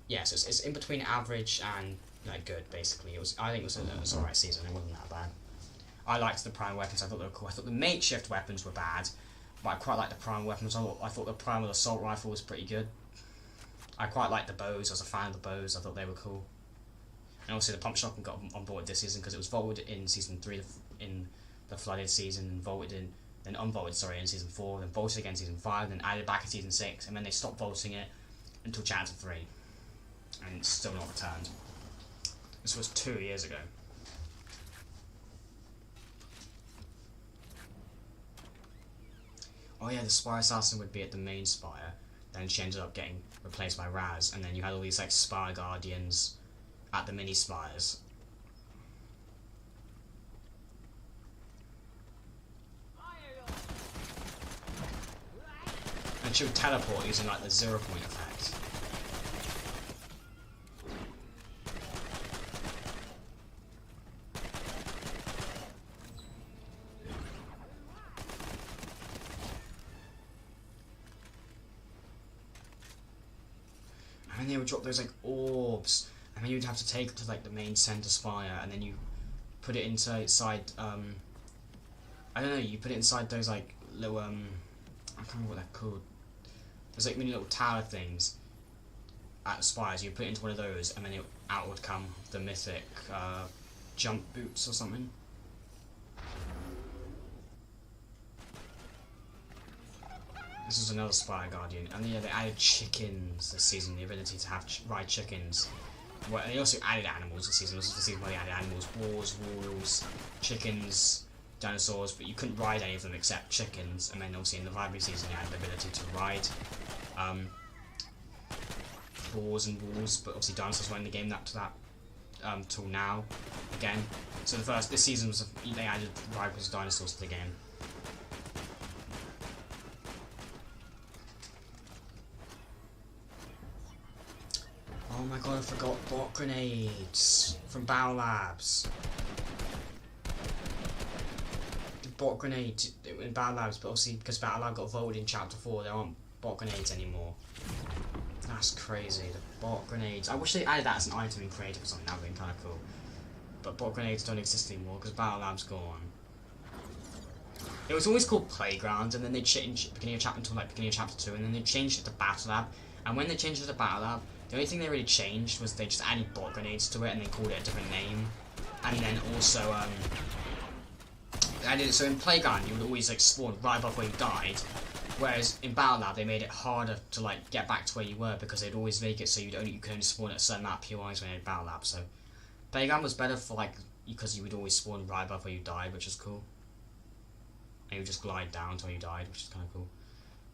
Yeah, so it's in between average and like good basically. I think it was an alright season. It wasn't that bad. I liked the prime weapons. I thought they were cool. I thought the makeshift weapons were bad, but I quite liked the prime weapons. I thought the primal assault rifle was pretty good. I quite liked the bows. I was a fan of the bows. I thought they were cool. And also the pump shotgun got on board this season because it was vaulted in season 3 in the flooded season, and then unvaulted in season 4, then vaulted again in season 5, then added back in season 6, and then they stopped vaulting it until chapter 3, and it's still not returned. This was 2 years ago. Oh yeah, the Spire Assassin would be at the main Spire. Then she ended up getting replaced by Raz, and then you had all these like Spire Guardians at the mini Spires. And she would teleport using like the 0 point effect. And they would drop those like orbs, and then you'd have to take it to like the main center spire, and then you put it inside I don't know, you put it inside those like little I can't remember what they're called. There's like mini little tower things at the spires. You put it into one of those, and then out would come the mythic jump boots or something. This is another Spire Guardian, and yeah, they added chickens this season, the ability to have ride chickens. Well, they also added animals this season. This was the season where they added animals: boars, wolves, chickens, dinosaurs. But you couldn't ride any of them except chickens. And then obviously in the rivalry season, they added the ability to ride boars and wolves. But obviously dinosaurs weren't in the game till now again. So this season was they added rivals dinosaurs to the game. Oh my god, I forgot bot grenades from Bow Labs. The bot grenades in Battle Labs, but obviously because Battle Lab got voted in Chapter 4, there aren't bot grenades anymore. That's crazy, the bot grenades. I wish they added that as an item in Creative or something, that would have been kind of cool. But bot grenades don't exist anymore because Battle Lab's gone. It was always called Playground, and then they changed beginning of chapter until like beginning of chapter 2, and then they changed it to Battle Lab. And when they changed it to Battle Lab, the only thing they really changed was they just added bot grenades to it, and they called it a different name. And then also added it so in Playground you would always like spawn right above where you died, whereas in Battle Lab they made it harder to like get back to where you were because they'd always make it so you could only spawn at a certain amount of POIs when you had Battle Lab. So Playground was better for like because you would always spawn right above where you died, which is cool. And you would just glide down until you died, which is kind of cool.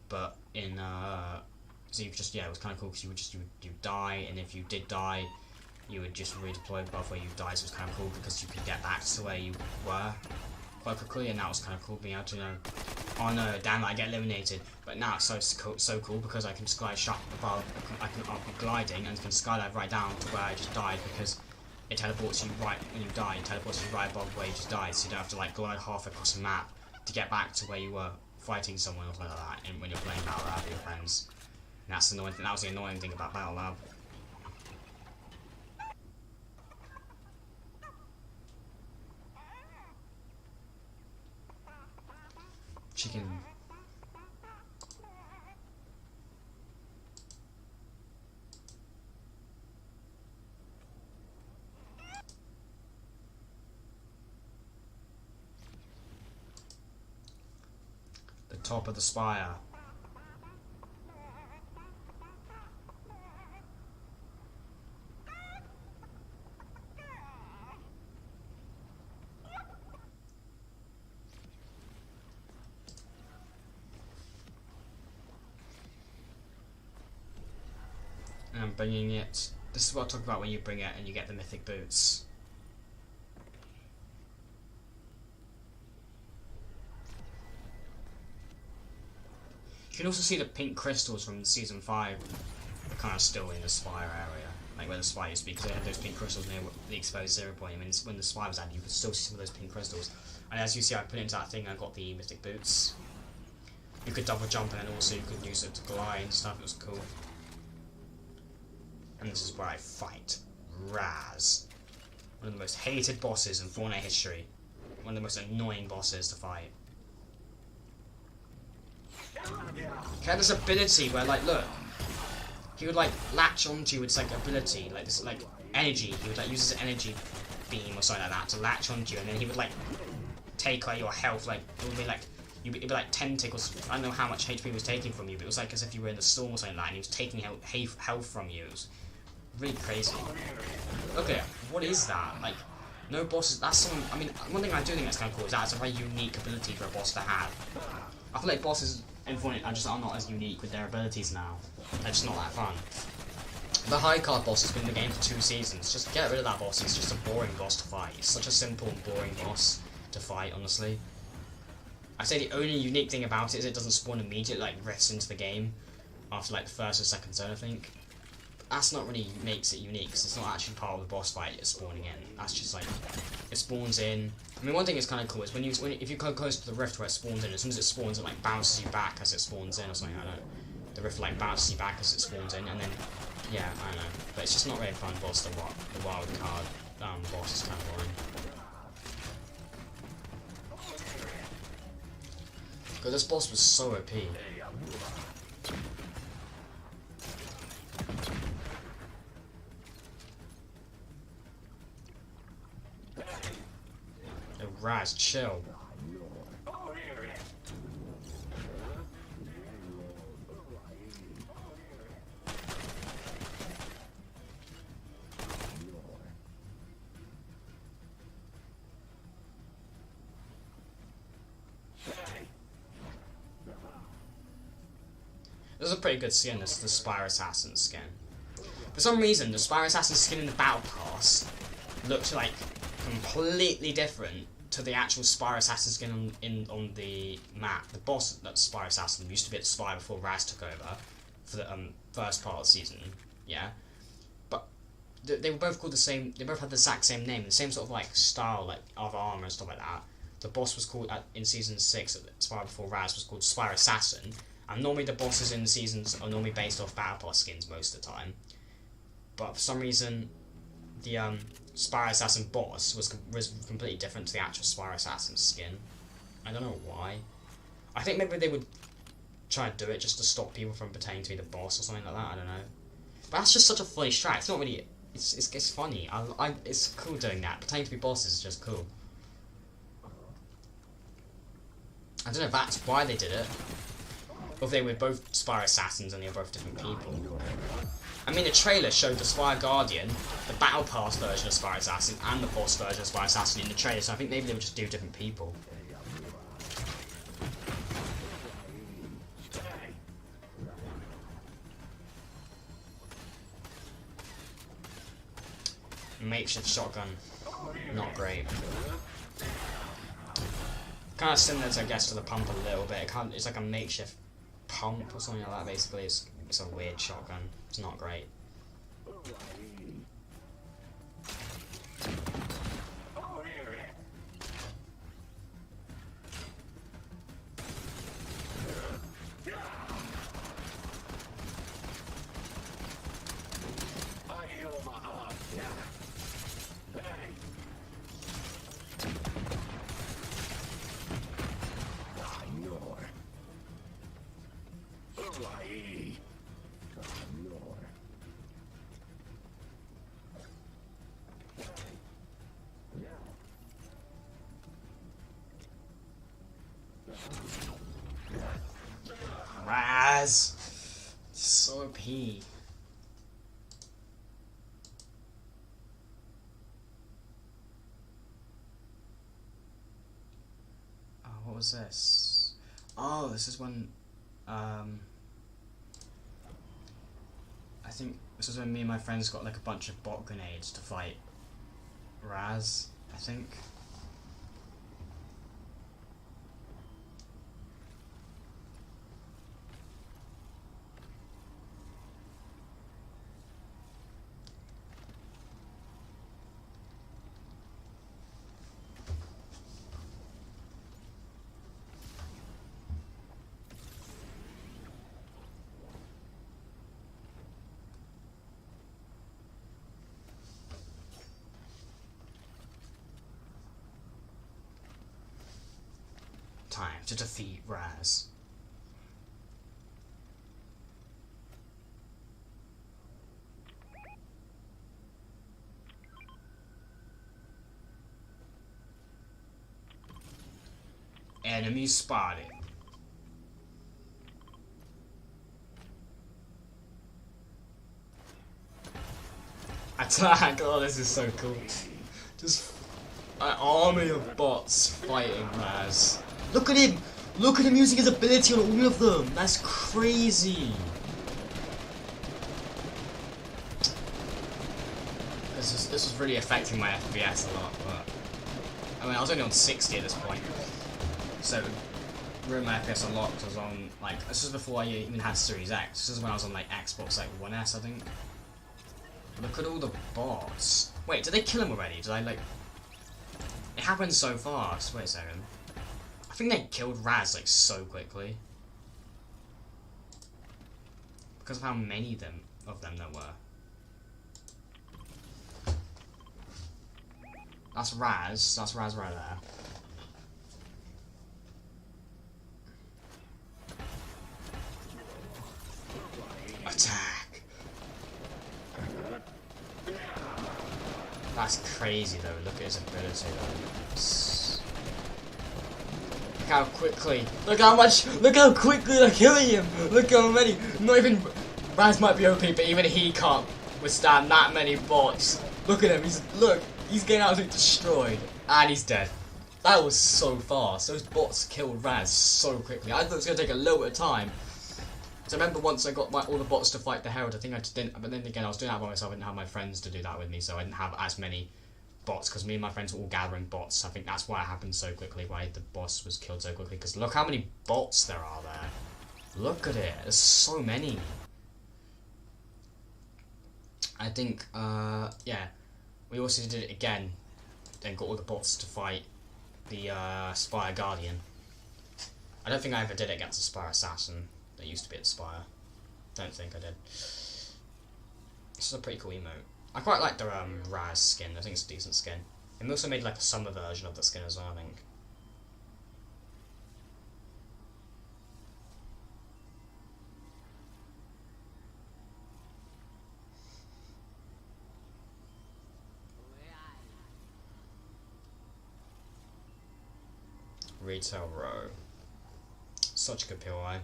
But in so you could just, yeah, it was kind of cool because you would die, and if you did die, you would just redeploy above where you died. So it was kind of cool because you could get back to where you were quite quickly, and that was kind of cool being able to know, oh no, damn, I get eliminated. But now it's so cool because I can just glide shut above. I'll be gliding and can skydive right down to where I just died because it teleports you right when you die. It teleports you right above where you just died, so you don't have to like glide half across the map to get back to where you were fighting someone or something like that. And when you're playing Battle Lab with your friends, and that's the annoying thing. That was the annoying thing about Battle Lab. Chicken. The top of the spire. And I'm bringing it. This is what I talk about when you bring it and you get the mythic boots. You can also see the pink crystals from season 5 are kind of still in the spire area, like where the spire used to be, because they had those pink crystals near the exposed 0 point. I mean, when the spire was added, you could still see some of those pink crystals. And as you see, I put it into that thing, I got the mythic boots. You could double jump, and then also you could use it to glide and stuff. It was cool. And this is where I fight Raz, one of the most hated bosses in Fortnite history, one of the most annoying bosses to fight. He had this ability where, like, look, he would like latch onto you with like ability, like this like energy. He would like use his energy beam or something like that to latch onto you, and then he would like take like your health. Like it would be like it'd be like tentacles. I don't know how much HP he was taking from you, but it was like as if you were in the storm or something like that, and he was taking health from you. It was really crazy. Okay, what is that? Like, no bosses. That's something. I mean, one thing I do think that's kind of cool is that it's a very unique ability for a boss to have. I feel like bosses in Fortnite are not as unique with their abilities now. They're just not that fun. The high card boss has been in the game for 2 seasons. Just get rid of that boss. It's just a boring boss to fight. It's such a simple and boring boss to fight, honestly. I'd say the only unique thing about it is it doesn't spawn immediately, like rifts into the game after like the first or second turn, I think. That's not really makes it unique, because it's not actually part of the boss fight it's spawning in. That's just like, it spawns in. I mean, one thing that's kind of cool is if you come close to the rift where it spawns in, as soon as it spawns, it like bounces you back as it spawns in or something. I don't know. The rift like bounces you back as it spawns in, and then yeah, I don't know. But it's just not really a fun boss. The wild card boss is kind of boring. Because this boss was so OP. Raz, chill. This is a pretty good skin, this is the Spire Assassin skin. For some reason, the Spire Assassin skin in the Battle Pass looked like completely different to the actual Spire Assassin skin on the map. The boss, that Spire Assassin, used to be at Spire before Raz took over for the first part of the season, yeah. But they were both called the same. They both had the exact same name, the same sort of like style, like of armor and stuff like that. the boss was called in season 6, Spyro Before Raz was called Spyro Assassin, and normally the bosses in the seasons are normally based off Battle Pass skins most of the time. But for some reason, the Spyro Assassin boss was completely different to the actual Spyro Assassin skin. I don't know why. I think maybe they would try and do it just to stop people from pretending to be the boss or something like that. I don't know. But that's just such a funny strat. It's not really. It's funny. It's cool doing that. Pretending to be bosses is just cool. I don't know if that's why they did it. Or if they were both Spyro Assassins and they were both different people. I mean, the trailer showed the Spyro Guardian, the Battle Pass version of Spyro Assassin, and the boss version of Spyro Assassin in the trailer, so I think maybe they would just do different people. Makeshift shotgun, not great. Kind of similar, I guess, to the pump a little bit. It's like a makeshift pump or something like that. Basically, it's a weird shotgun. It's not great. Raz! So OP. Oh, what was this? Oh, this is when, I think this is when me and my friends got like a bunch of bot grenades to fight Raz, I think. Time to defeat Raz. Enemy spotted. Attack! Oh, this is so cool. Just an army of bots fighting Raz. Look at him! Look at him using his ability on all of them! That's crazy! This was really affecting my FPS a lot, but I mean I was only on 60 at this point. So it ruined my FPS a lot because I was on like this was before I even had Series X. This is when I was on like Xbox like One S I think. Look at all the bots. Wait, did they kill him already? Did I like it happened so fast. Wait a second. I think they killed Raz like so quickly because of how many of them there were. That's Raz. That's Raz right there. Attack. That's crazy though. Look at his ability though. Look how quickly, look how quickly they're killing him! Look how many, not even, Raz might be OP, but even he can't withstand that many bots. Look at him, he's getting absolutely destroyed. And he's dead. That was so fast, those bots killed Raz so quickly. I thought it was going to take a little bit of time. So I remember once I got all the bots to fight the Herald, I think I just didn't, but then again I was doing that by myself, I didn't have my friends to do that with me, so I didn't have as many bots, because me and my friends were all gathering bots. I think that's why it happened so quickly, why the boss was killed so quickly, because look how many bots there are there. Look at it, there's so many. I think, yeah, we also did it again, then got all the bots to fight the Spire Guardian. I don't think I ever did it against the Spire Assassin that used to be at Spire. Don't think I did. This is a pretty cool emote. I quite like the Raz skin. I think it's a decent skin. They also made like a summer version of the skin as well, I think. Retail Row. Such a good POI.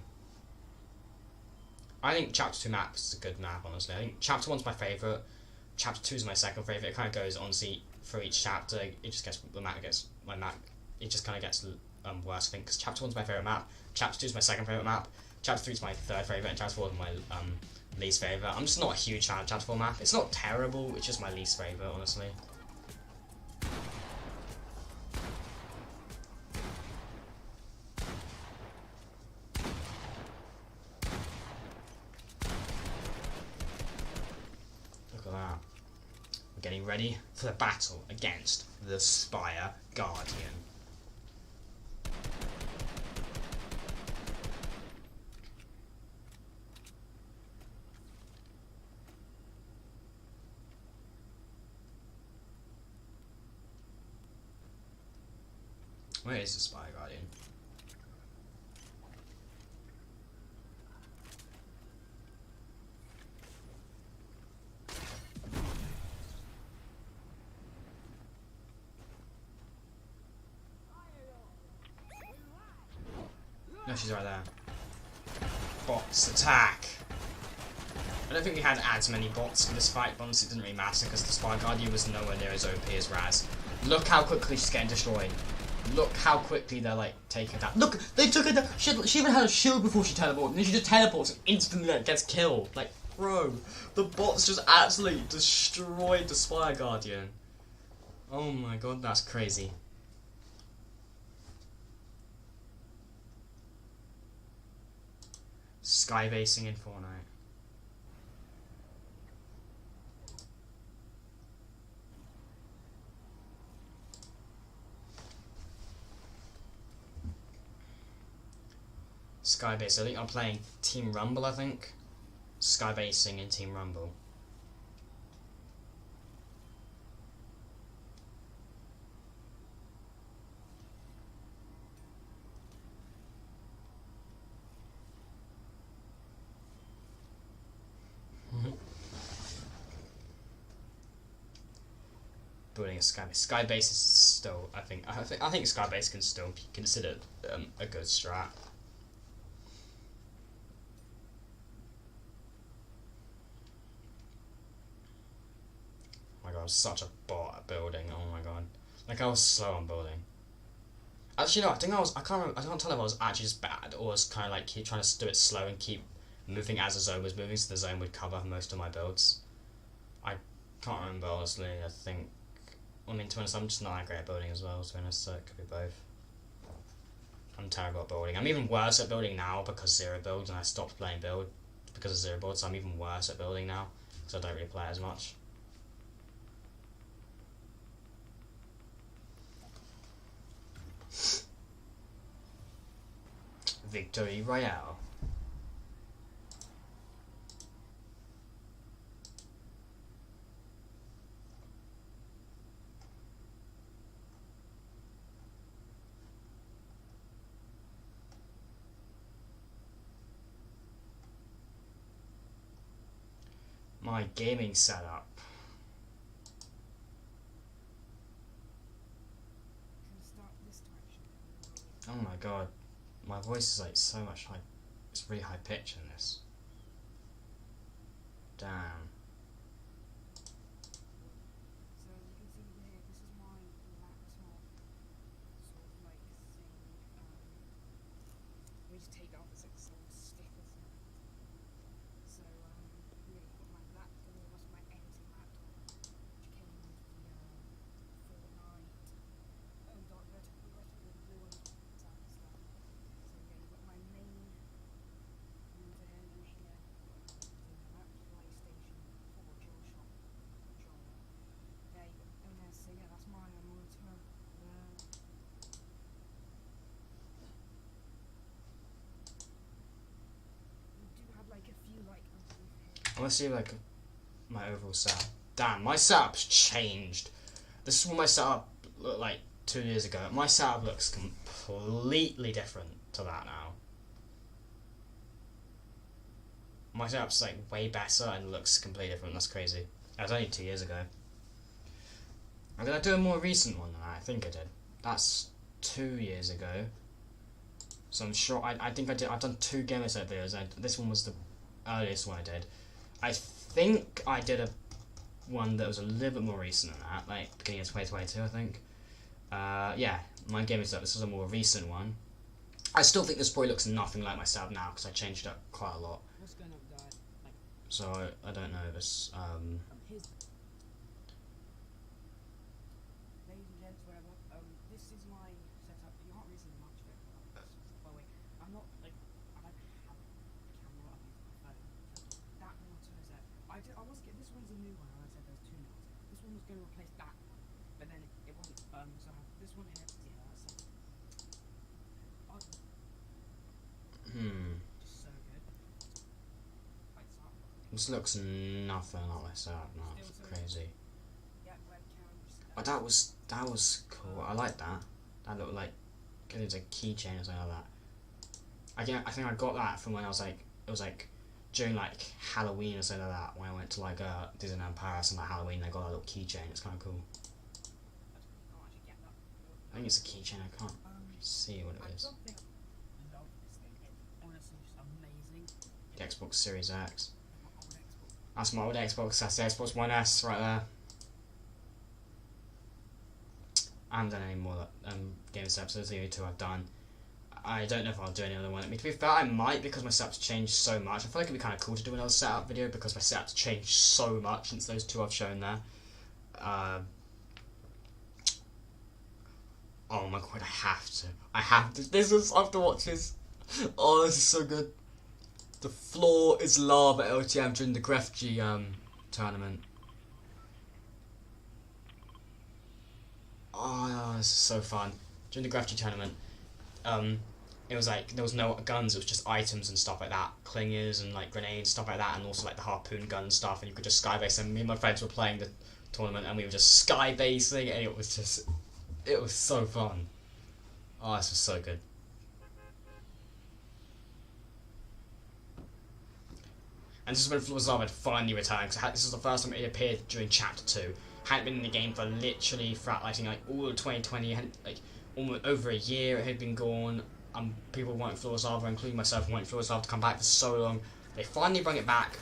I think Chapter 2 map is a good map, honestly. I think Chapter 1's my favourite. Chapter 2 is my second favourite. It kind of goes, honestly, for each chapter, it just gets, it just kind of gets worse, I think, because Chapter 1's my favourite map, Chapter 2 is my second favourite map, Chapter 3 is my third favourite, and Chapter 4 is my least favourite. I'm just not a huge fan of Chapter 4 map. It's not terrible, it's just my least favourite, honestly. Getting ready for the battle against the Spire Guardian. Where is the Spire Guardian? No, she's right there. Bots attack! I don't think we had as many bots in this fight, but honestly it didn't really matter because the Spire Guardian was nowhere near as OP as Raz. Look how quickly she's getting destroyed. Look how quickly they're like taking her down. Look! They took her down! She even had a shield before she teleported, and then she just teleports and instantly like, gets killed. Like, bro, the bots just absolutely destroyed the Spire Guardian. Oh my god, that's crazy. Skybasing in Fortnite. Skybase. I think I'm playing Team Rumble, I think. Skybasing in Team Rumble. Building a Skybase. Skybase is still, I think Skybase can still be considered a good strat. Oh my god, I was such a bot at building. Oh my god, like I was slow on building. Actually, no, I can't remember. I can't tell if I was actually just bad or was kind of like keep trying to do it slow and keep moving as the zone was moving, so the zone would cover most of my builds. I can't remember honestly. I think. I mean, to be honest, I'm just not that great at building as well, to be honest, so it could be both. I'm terrible at building. I'm even worse at building now because Zero builds, and I stopped playing build because of Zero builds, so I'm even worse at building now, because I don't really play as much. Victory Royale. My gaming setup. Oh my god, my voice is like so much high, it's really high pitch in this. Damn. So you can see here, this is my laptop sort of like thing. Let me just take it off, it's like some stickers now. So yeah, you've got my laptop, that's my editing laptop, which came with the Fortnite, Red Blue and type of stuff. So yeah, you've got my main router and here, PlayStation. Let's see like my overall setup. Damn, my setup's changed. This is what my setup looked like 2 years ago. My setup looks completely different to that now. My setup's like way better and looks completely different. That's crazy. That was only 2 years ago. And did I do a more recent one than that? I think I did. That's 2 years ago. So I'm sure I think I've done 2 gamer set videos. This one was the earliest one I did. I think I did a one that was a little bit more recent than that, like beginning of 2022, I think. Yeah, my gaming setup. This was a more recent one. I still think this probably looks nothing like my setup now because I changed it up quite a lot. What's going on, guy? Like, So I don't know. This here's ladies and gents, whatever. This is my setup. You can't really see much of it. By the way, I'm not like I don't have a camera. I use my phone. So that monitor is there. I was getting this one's a new one. I said there's 2 now. This one was going to replace that one, but then it wasn't. So I have this one here. Yeah, that's it. Just so good. Like so. This looks nothing like my setup now. It's crazy. Yeah, webcam. But that was cool. I like that. That looked like it was a keychain or something like that. I think I got that from when I was like it was like during like Halloween or something like that when I went to like Disneyland Paris and like Halloween. I got that little keychain. It's kind of cool. Can't actually get that. I think it's a keychain. I can't see what I it is. don't think I love this thing. It's honestly just amazing. The Xbox Series X. My old Xbox. That's my old Xbox. That's the Xbox One S right there. I haven't done any more game steps. Those are the only 2 I've done. I don't know if I'll do any other one. I mean, to be fair, I might because my setup's changed so much. I feel like it'd be kind of cool to do another setup video because my setup's changed so much since those 2 I've shown there. Oh my god, I have to. I have to. I have to watch this. Oh, this is so good. The floor is lava LTM during the Grefg tournament. Oh, this is so fun. During the Grefg tournament, it was like there was no guns, it was just items and stuff like that, clingers and like grenades, stuff like that, and also like the harpoon gun stuff, and you could just skybase. And me and my friends were playing the tournament, and we were just skybasing, and it was so fun. Oh, this was so good. And this is when Floor Lava had finally returned, because this was the first time it appeared during Chapter 2. Hadn't been in the game for literally throughout like all of 2020, like almost over a year it had been gone. People wanting Floor Lava, including myself, wanting Floor Lava to come back for so long. They finally bring it back.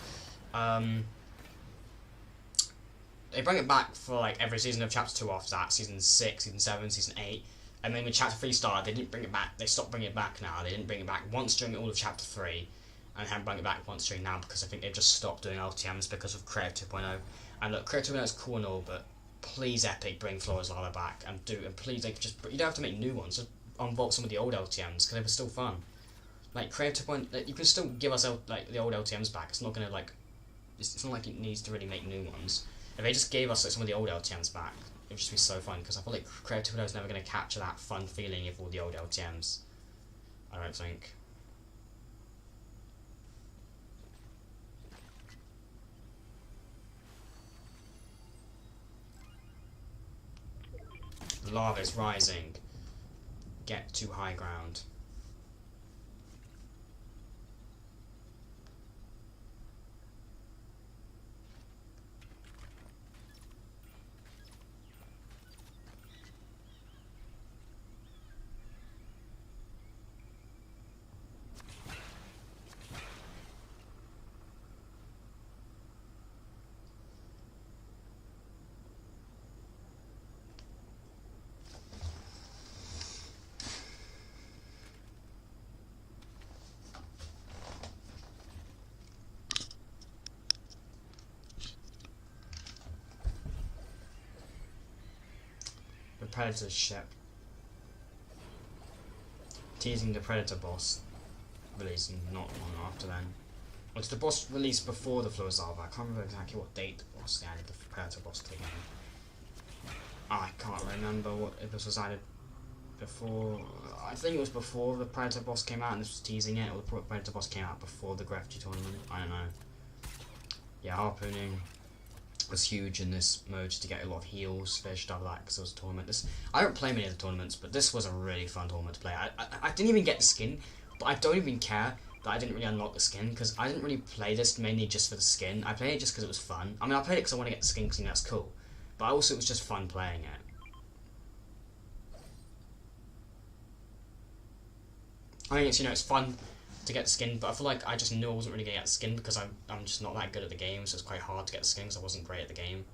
They bring it back for like every season of Chapter 2 after that, Season 6, Season 7, Season 8. And then when Chapter 3 started, they didn't bring it back. They stopped bringing it back now. They didn't bring it back once during all of Chapter 3. And haven't brought it back once during now because I think they've just stopped doing LTMs because of Creative 2.0. And look, Creative 2.0 is cool and all, but please Epic bring Floor Lava back and please like just you don't have to make new ones. Just unbox some of the old LTMs because they were still fun. Like Creative 2.0, like, you can still give us like the old LTMs back. It's not gonna like it's not like it needs to really make new ones. If they just gave us like some of the old LTMs back, it would just be so fun because I feel like Creative 2.0 is never gonna capture that fun feeling of all the old LTMs. I don't think. Lava is rising. Get to high ground. The Predator ship. Teasing the Predator boss release and not long after then. Or did the boss release before the Floor Lava? I can't remember exactly what date the boss they added the Predator boss to the game. I can't remember what if this was added before. I think it was before the Predator boss came out and this was teasing it, or the Predator boss came out before the Grefg tournament. I don't know. yeah, harpooning was huge in this mode just to get a lot of heals, fish, stuff like that, because it was a tournament. I don't play many of the tournaments, but this was a really fun tournament to play. I didn't even get the skin, but I don't even care that I didn't really unlock the skin, because I didn't really play this mainly just for the skin. I played it just because it was fun. I mean, I played it because I want to get the skin, because that's cool, but also it was just fun playing it. I think it's, you know, it's fun to get the skin, but I feel like I just knew I wasn't really going to get the skin because I'm just not that good at the game, so it's quite hard to get the skin because I wasn't great at the game.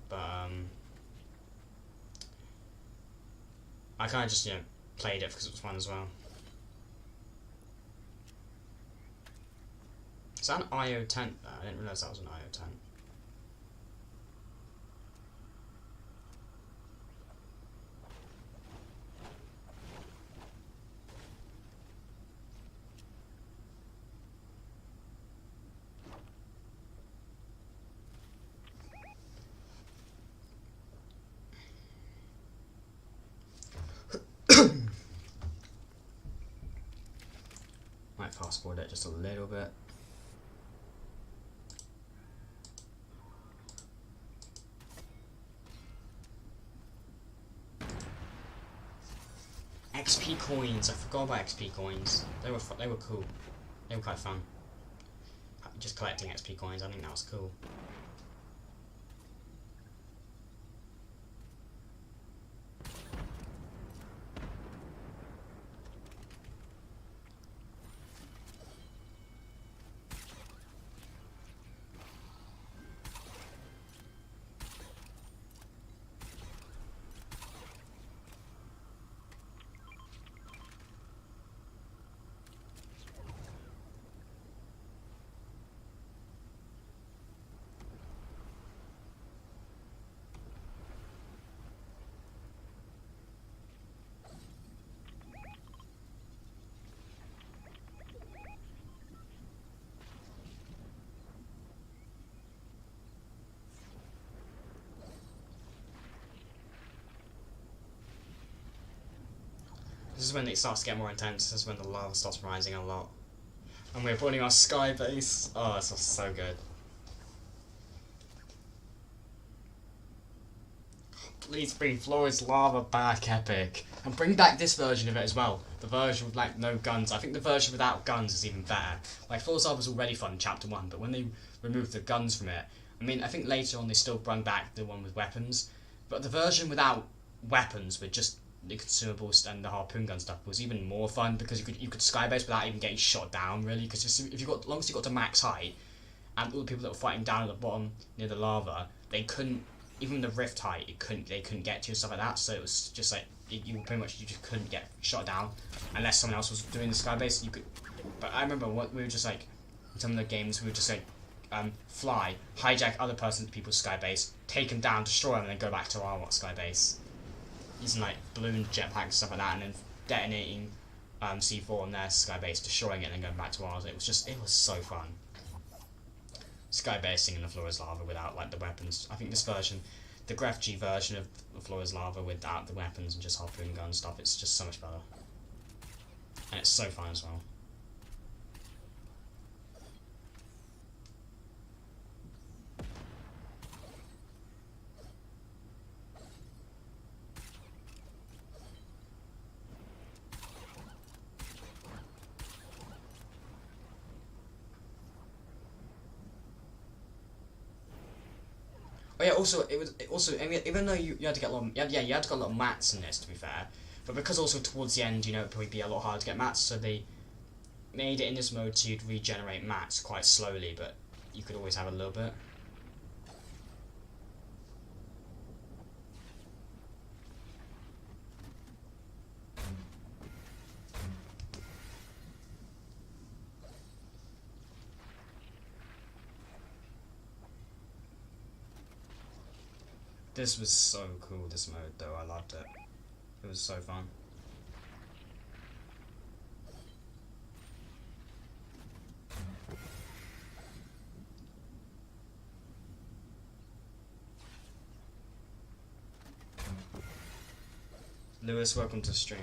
But I kind of just, you know, played it because it was fun as well. Is that an IO tent there? I didn't realise that was an IO tent. Might fast forward it just a little bit. XP coins. I forgot about XP coins. They were cool. They were quite fun. Just collecting XP coins. I think that was cool. This is when it starts to get more intense. This is when the lava starts rising a lot. And we're putting our sky base. Oh, this is so good. Please bring Flora's Lava back, Epic. And bring back this version of it as well. The version with, like, no guns. I think the version without guns is even better. Like, Flora's Lava was already fun in Chapter 1, but when they removed the guns from it... I mean, I think later on they still brought back the one with weapons. But the version without weapons, with just the consumables and the harpoon gun stuff, was even more fun, because you could skybase without even getting shot down, really. Because if you got, as long as you got to max height, and all the people that were fighting down at the bottom near the lava, they couldn't, even the rift height, they couldn't get to you, stuff like that. So it was just like you just couldn't get shot down unless someone else was doing the skybase. You could, but I remember what we were just like in some of the games, we were just like fly, hijack other people's skybase, take them down, destroy them, and then go back to our skybase. Using like balloon jetpacks and stuff like that, and then detonating C4 on their skybase, destroying it, and then going back to ours. It was so fun. Skybasing in the Flora's Lava without like the weapons. I think this version, the Graph G version of the Flora's Lava without the weapons and just harpoon gun stuff, it's just so much better. And it's so fun as well. Oh yeah, also I mean, even though you had to get a lot of, you had to get a lot of mats in this, to be fair, but because also towards the end, you know, it'd probably be a lot harder to get mats, so they made it in this mode so you'd regenerate mats quite slowly, but you could always have a little bit. This was so cool, this mode, though. I loved it. It was so fun. Lewis, welcome to stream.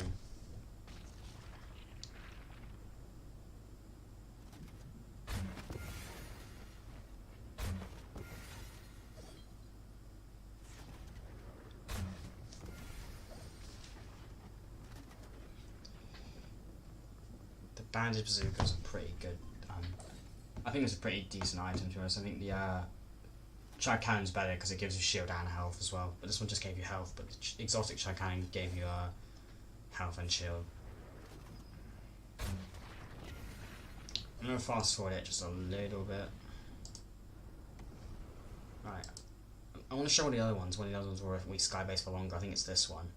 bandage bazooka is a pretty good. I think it's a pretty decent item to us. I think the Chai Cannon's better because it gives you shield and health as well. But this one just gave you health. But the exotic Chai Cannon gave you health and shield. I'm gonna fast forward it just a little bit. Right. I want to show one of the other ones. One of the other ones where we skybase for longer. I think it's this one.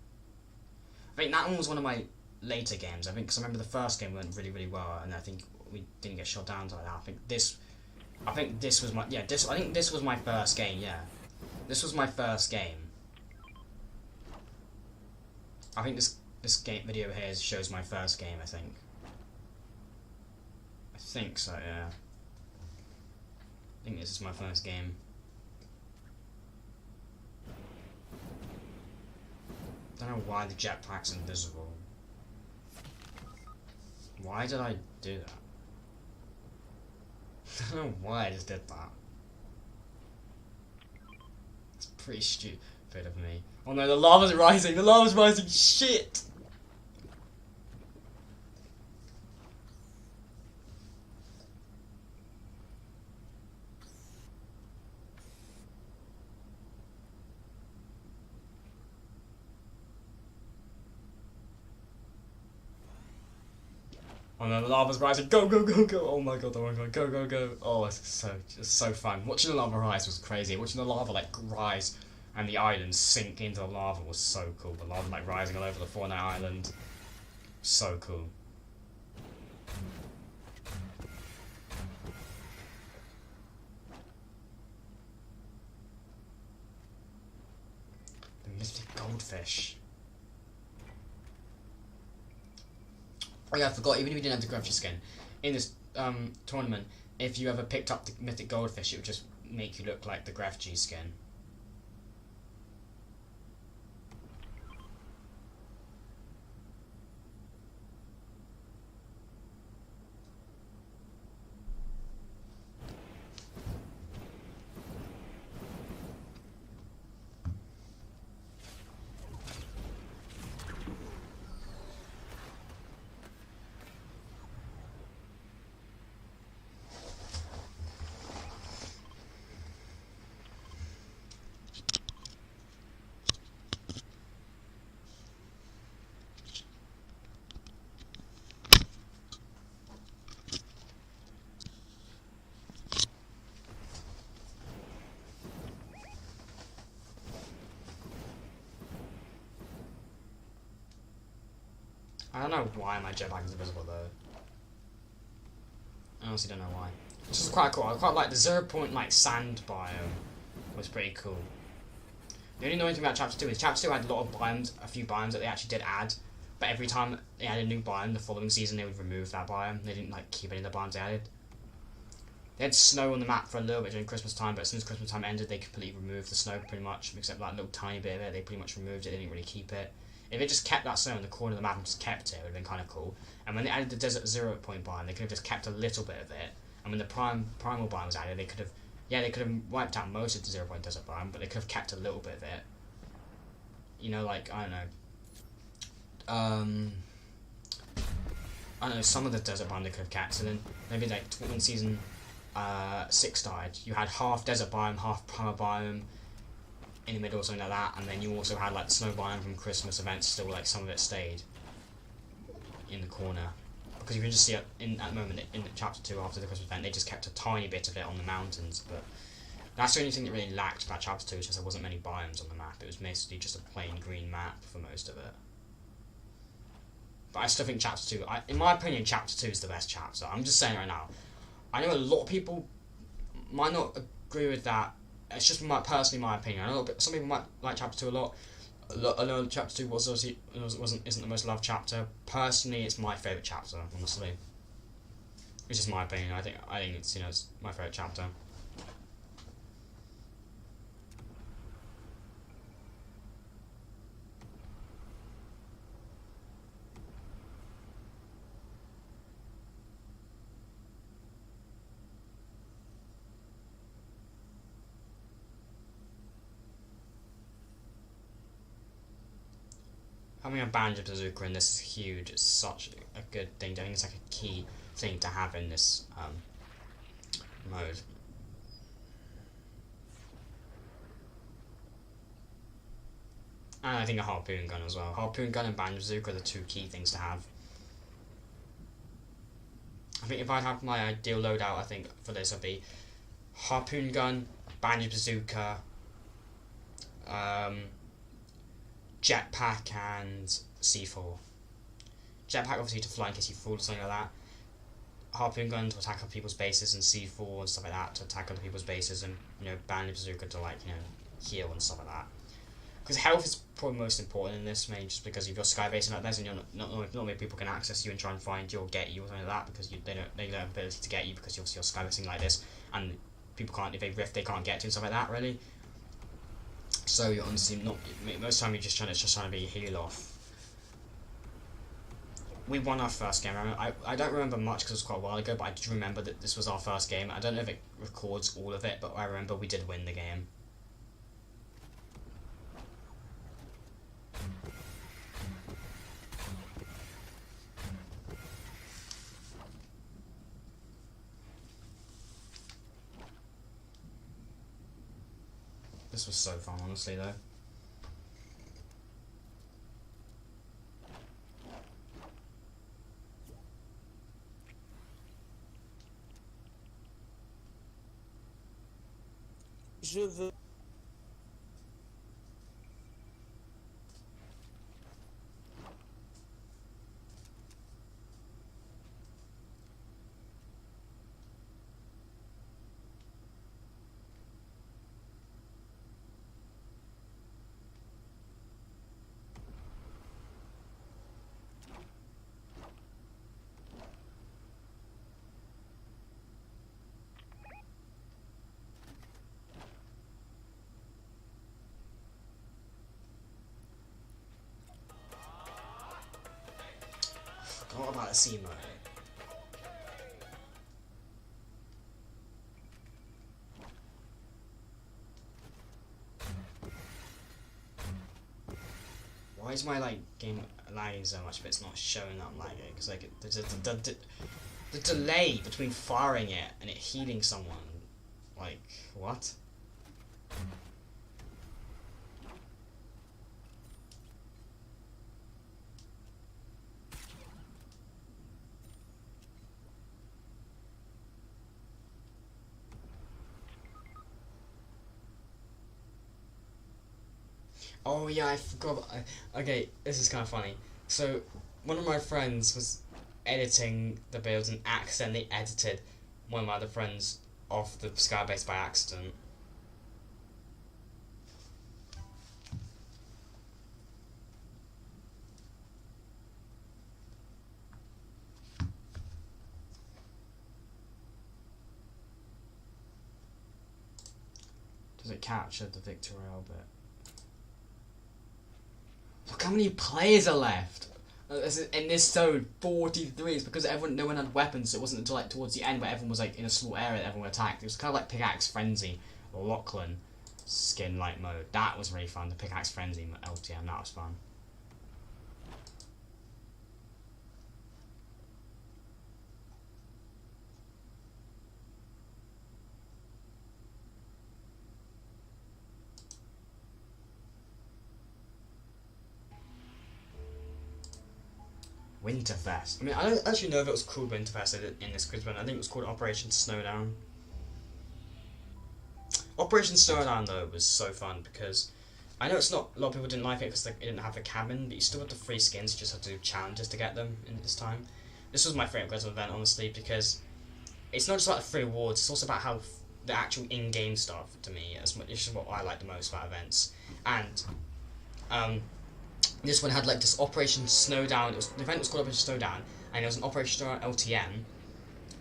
I think that one was one of my later games. I think because I remember the first game went really, really well, and I think we didn't get shot down like that. I think this was my I think this was my first game. Yeah, this was my first game. I think this game video here shows my first game. I think so. Yeah. I think this is my first game. I don't know why the jetpack's invisible. Why did I do that? I don't know why I just did that. It's pretty stupid of me. Oh no, the lava's rising! The lava's rising! Shit! Oh no, the lava's rising. Go, go, go, go. Oh my god, go, go, go. Oh, it's so fun. Watching the lava rise was crazy. Watching the lava like rise and the island sink into the lava was so cool. The lava like rising all over the Fortnite island. So cool. The mythic goldfish. Oh yeah, I forgot, even if you didn't have the Gravity skin, in this tournament, if you ever picked up the mythic goldfish, it would just make you look like the Graph G skin. I don't know why my jetpack is invisible though. I honestly don't know why. This is quite cool. I quite like the 0 point like sand biome. Was pretty cool. The only annoying thing about Chapter 2 is Chapter 2 had a lot of biomes, a few biomes that they actually did add, but every time they added a new biome, the following season they would remove that biome. They didn't like keep any of the biomes they added. They had snow on the map for a little bit during Christmas time, but as soon as Christmas time ended, they completely removed the snow pretty much, except like a little tiny bit of it. They pretty much removed it. They didn't really keep it. If it just kept that snow in the corner of the map and just kept it, it would have been kind of cool. And when they added the Desert 0 point biome, they could have just kept a little bit of it. And when the primal biome was added, they could have wiped out most of the 0 point desert biome, but they could have kept a little bit of it. You know, like, I don't know, some of the desert biome they could have kept. So then maybe like when season 6 died, you had half desert biome, half primal biome in the middle or something like that, and then you also had like the snow biome from Christmas events still, like some of it stayed in the corner. Because you can just see it at the moment in Chapter 2 after the Christmas event, they just kept a tiny bit of it on the mountains, but that's the only thing that really lacked about Chapter 2, is just there wasn't many biomes on the map. It was basically just a plain green map for most of it. But I still think Chapter 2, in my opinion, Chapter 2 is the best chapter. I'm just saying right now. I know a lot of people might not agree with that. It's just personally my opinion. I know some people might like Chapter 2 a lot. I know Chapter 2 isn't the most loved chapter. Personally, it's my favourite chapter, honestly. It's just my opinion. I think it's, it's my favourite chapter. Having a Banjo Bazooka in this is huge. It's such a good thing. I think it's like a key thing to have in this mode. And I think a harpoon gun as well. Harpoon gun and Banjo Bazooka are the two key things to have. I think if I'd have my ideal loadout, I think for this would be harpoon gun, Banjo Bazooka, jetpack and C4. Jetpack obviously to fly in case you fall or something like that. Harpoon gun to attack other people's bases, and C4 and stuff like that to attack other people's bases, and Banjo Bazooka to heal and stuff like that. Because health is probably most important in this, mainly just because if you're skybasing like this and not many people can access you and try and find you or get you or something like that, because they don't have the ability to get you because you're skybasing like this, and people can't, if they rift, they can't get to and stuff like that really. So you're honestly not, most of the time it's just trying to be heal off. We won our first game. I don't remember much because it was quite a while ago, but I do remember that this was our first game. I don't know if it records all of it, but I remember we did win the game. This was so fun, honestly, though. Je veux. What about a C mode? Why is my game lagging so much, but it's not showing that I'm lagging? Because the delay between firing it and it healing someone, what? Oh yeah, I forgot. Okay, this is kind of funny. So, one of my friends was editing the builds and accidentally edited one of my other friends off the Skybase by accident. Does it capture the victory bit? Look how many players are left! In this zone, 43. It's because no one had weapons, so it wasn't until towards the end where everyone was in a small area that everyone attacked. It was kind of like Pickaxe Frenzy, or Lachlan skin light mode. That was really fun, the Pickaxe Frenzy LTM, that was fun. Winterfest. I mean, I don't actually know if it was called Winterfest in this quiz, but I think it was called Operation Snowdown. Operation Snowdown, though, was so fun because I know it's not, a lot of people didn't like it because it didn't have the cabin, but you still had the free skins, you just had to do challenges to get them in this time. This was my favourite quiz event, honestly, because it's not just about the free awards, it's also about how the actual in-game stuff, to me, it's just what I like the most about events. And, this one had this Operation Snowdown. The event was called Operation Snowdown, and it was an Operation Snowdown LTM.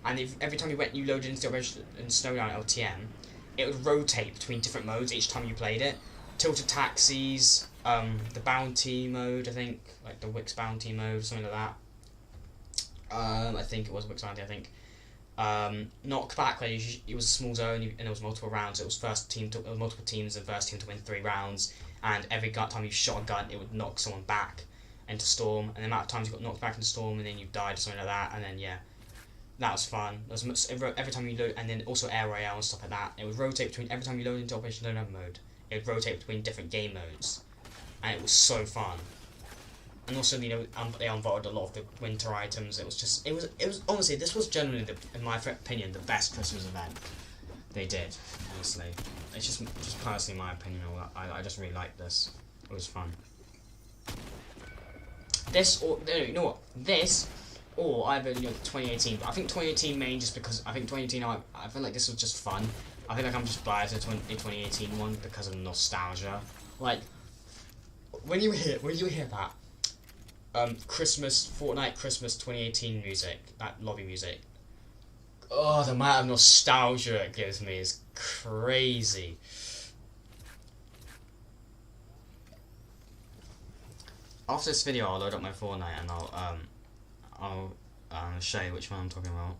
And every time you loaded into the Operation Snowdown LTM, it would rotate between different modes each time you played it. Tilted Taxis, the Bounty mode, I think, the Wix Bounty mode, something like that. I think it was Wix Bounty. I think. Knockback, it was a small zone and there was multiple rounds. It was multiple teams, and first team to win 3 rounds. And every time you shot a gun, it would knock someone back. into Storm, and the amount of times you got knocked back into Storm, and then you died or something like that, and then yeah, that was fun. There was much, every time you load, and then also Air Royale and stuff like that. It would rotate between every time you load into Operation Lone mode. It would rotate between different game modes, and it was so fun. And also, you know, they unvaulted a lot of the winter items. It was honestly, this was generally, in my opinion, the best Christmas event they did. Honestly, it's just personally my opinion. I just really liked this. It was fun. This or you know what? This or either 2018. But I think 2018 main just because I think 2018. I feel like this was just fun. I feel like I'm just biased to the 2018 one because of nostalgia. Like when you hear that Fortnite Christmas 2018 music, that lobby music. Oh, the amount of nostalgia it gives me is crazy. After this video, I'll load up my Fortnite and I'll show you which one I'm talking about.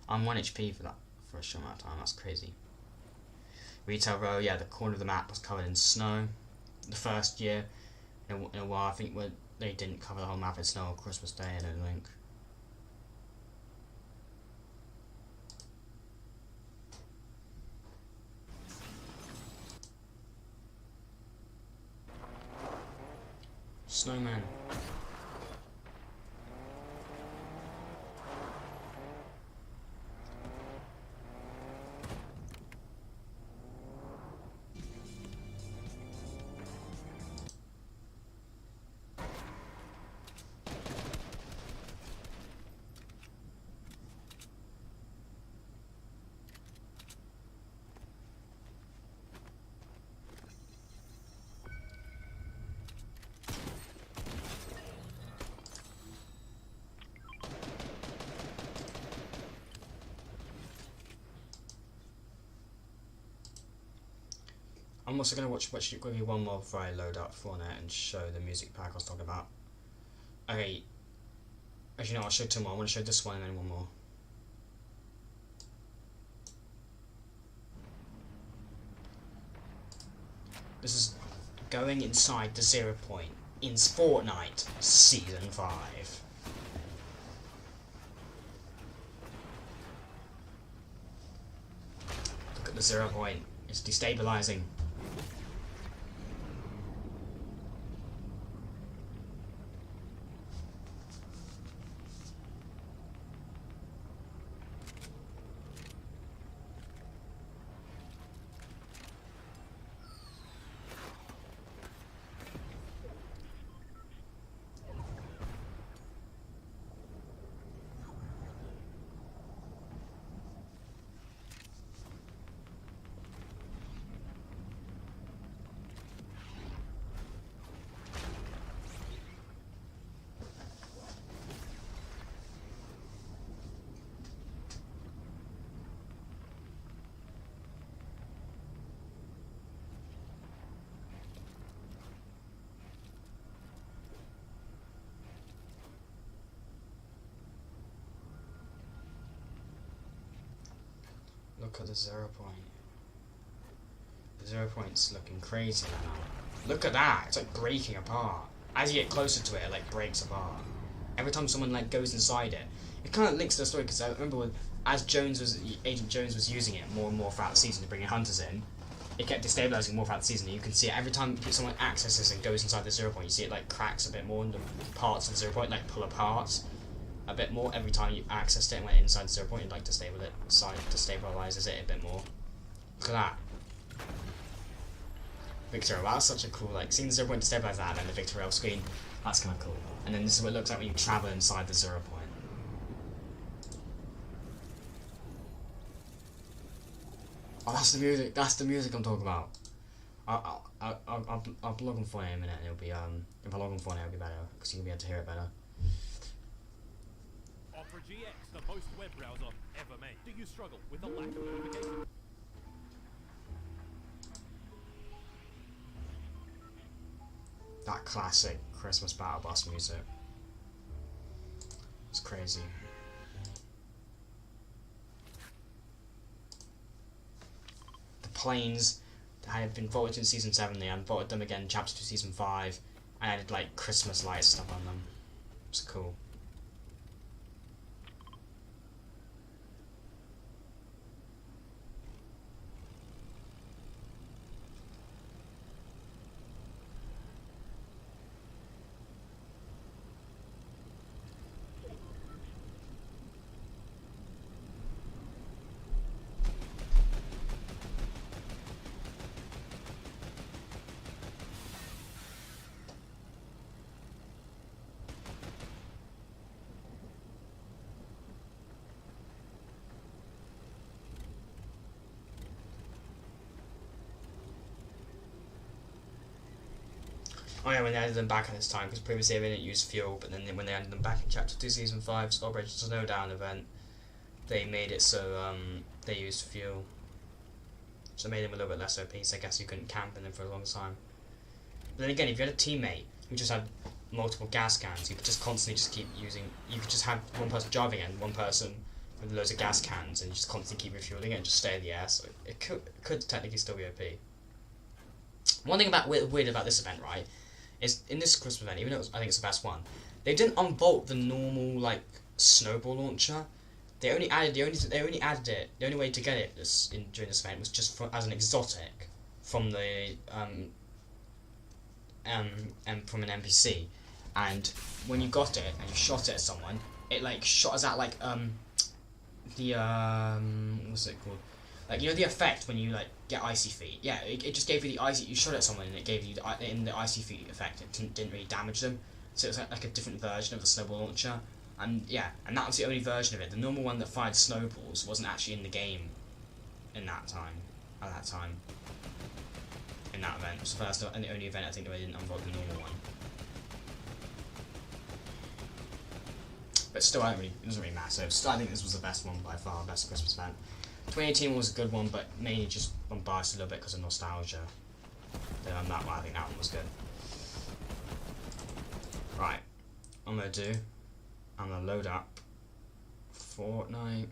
I'm 1 HP for a short amount of time. That's crazy. Retail Row, yeah, the corner of the map was covered in snow. The first year in a while, I think they didn't cover the whole map in snow on Christmas Day. I don't think. Snowman. I'm also going to watch quickly one more before I load up Fortnite and show the music pack I was talking about. Okay, actually no, I'll show two more. I want to show this one and then one more. This is going inside the 0 point in Fortnite Season 5. Look at the 0 point, it's destabilizing. Look at the 0 point. The 0 point's looking crazy now. Look at that! It's like breaking apart. As you get closer to it, it like breaks apart. Every time someone like goes inside it, it kind of links to the story because I remember when, as Agent Jones was using it more and more throughout the season to bring hunters in, it kept destabilizing more throughout the season. You can see it every time someone accesses and goes inside the 0 point. You see it like cracks a bit more, and the parts of the 0 point like pull apart a bit more every time you accessed it and went inside the 0 point. You'd like to destabilizes it a bit more. Look at that. Victor, that's such a cool, like, seeing the 0 point destabilize that and then the Victor Rail screen, that's kind of cool. And then this is what it looks like when you travel inside the 0 point. Oh, that's the music I'm talking about. I'll log on Fortnite in a minute and it'll be, if I log on Fortnite it'll be better, because you'll be able to hear it better. Opera GX, the most web browser ever made. Do you struggle with the lack of notification? That classic Christmas battle bus music. It's crazy. The planes that had been voted in Season 7, they unvoted them again in Chapter 2 Season 5. I added like Christmas light stuff on them. It's cool. Oh yeah, when they added them back at this time, because previously they didn't use fuel, but then when they added them back in Chapter 2, Season 5's Operation Snowdown event, they made it so they used fuel. So it made them a little bit less OP, so I guess you couldn't camp in them for a long time. But then again, if you had a teammate who just had multiple gas cans, you could just constantly just keep using, you could just have one person driving and one person with loads of gas cans, and you just constantly keep refueling it and just stay in the air, so it could technically still be OP. One thing weird about this event, right, is in this Christmas event, even though I think it's the best one, they didn't unbolt the normal like snowball launcher. They only added it. The only way to get it during this event was just as an exotic from the from an NPC. And when you got it and you shot it at someone, it like shot us at like the what's it called? Like, you know the effect when you like get icy feet? Yeah, it just gave you the icy. You shot at someone and it gave you the icy feet effect. It didn't really damage them, so it was like a different version of the snowball launcher. And yeah, and that was the only version of it. The normal one that fired snowballs wasn't actually in the game in that time. At that time, in that event, it was the first and the only event I think that they didn't unlock the normal one. But still, it doesn't really matter. Still, I think this was the best one by far, best Christmas event. 2018 was a good one, but mainly just I'm biased a little bit because of nostalgia. Then on that one, I think that one was good. Right, I'm gonna load up Fortnite.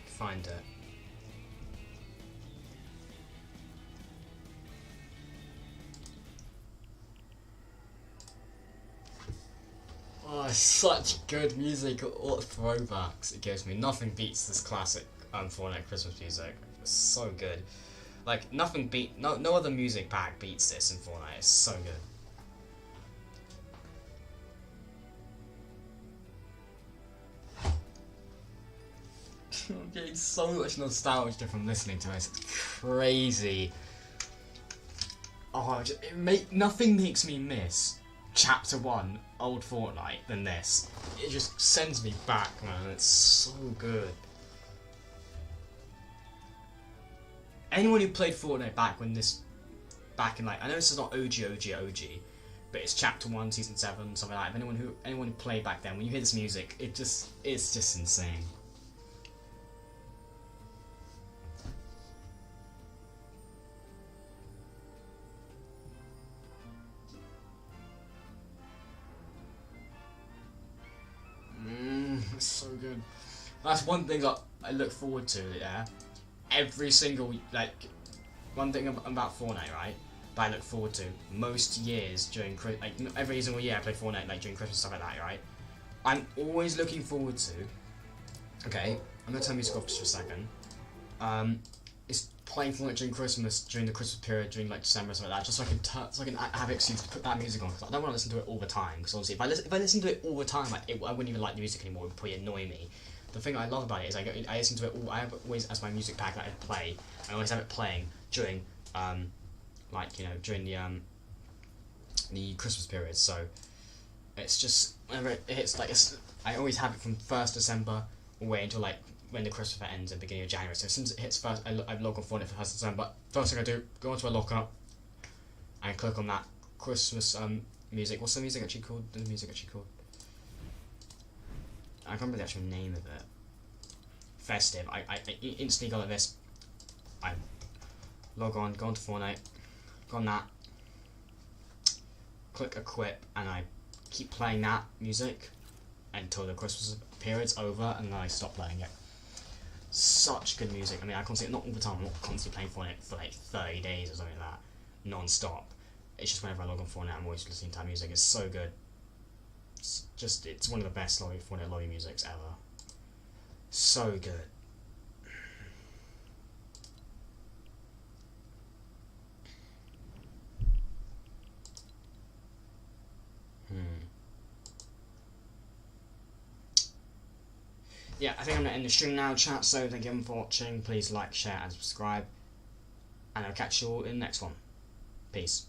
Find it. Oh, such good music, all throwbacks it gives me. Nothing beats this classic Fortnite Christmas music. It's so good. Like, no other music pack beats this in Fortnite. It's so good. I'm getting so much nostalgia from listening to this. It's crazy. Oh, nothing makes me miss Chapter 1 old Fortnite than this. It just sends me back, man. It's so good. Anyone who played Fortnite back in like, I know this is not OG, but it's Chapter 1, Season 7, something like that. Anyone who played back then, when you hear this music, it's just insane. It's so good. That's one thing that I look forward to, yeah. Every single, like, one thing about Fortnite, right, that I look forward to most years during, like, every single year I play Fortnite, like, during Christmas, stuff like that, right. I'm always looking forward to, okay, I'm gonna turn music off just for a second, is playing Fortnite during Christmas, during the Christmas period, during, like, December, something like that, just so I can have an excuse to put that music on, because I don't want to listen to it all the time, because obviously if I listen to it all the time, like, I wouldn't even like the music anymore, it would probably annoy me. The thing I love about it is I listen to it all, I have it always as my music pack that I play, I always have it playing during, like, you know, during the Christmas period, so it's just, whenever it hits, like, I always have it from 1st December all the way until, like, when the Christmas fair ends at the beginning of January. So as soon as it hits first, I log on Fortnite for 1st December. First thing I do, go onto a lockup and click on that Christmas music. What's the music actually called? I can't remember the actual name of it. Festive. I instantly go like this. I log on, go onto Fortnite, go on that, click equip, and I keep playing that music until the Christmas period's over, and then I stop playing it. Such good music. I mean, I constantly, not all the time, I'm not constantly playing Fortnite for like 30 days or something like that, non-stop. It's just whenever I log on Fortnite, I'm always listening to that music. It's so good. It's one of the best Fortnite lobby musics ever. So good. Yeah, I think I'm going to end the stream now, chat, so thank you for watching. Please like, share and subscribe. And I'll catch you all in the next one. Peace.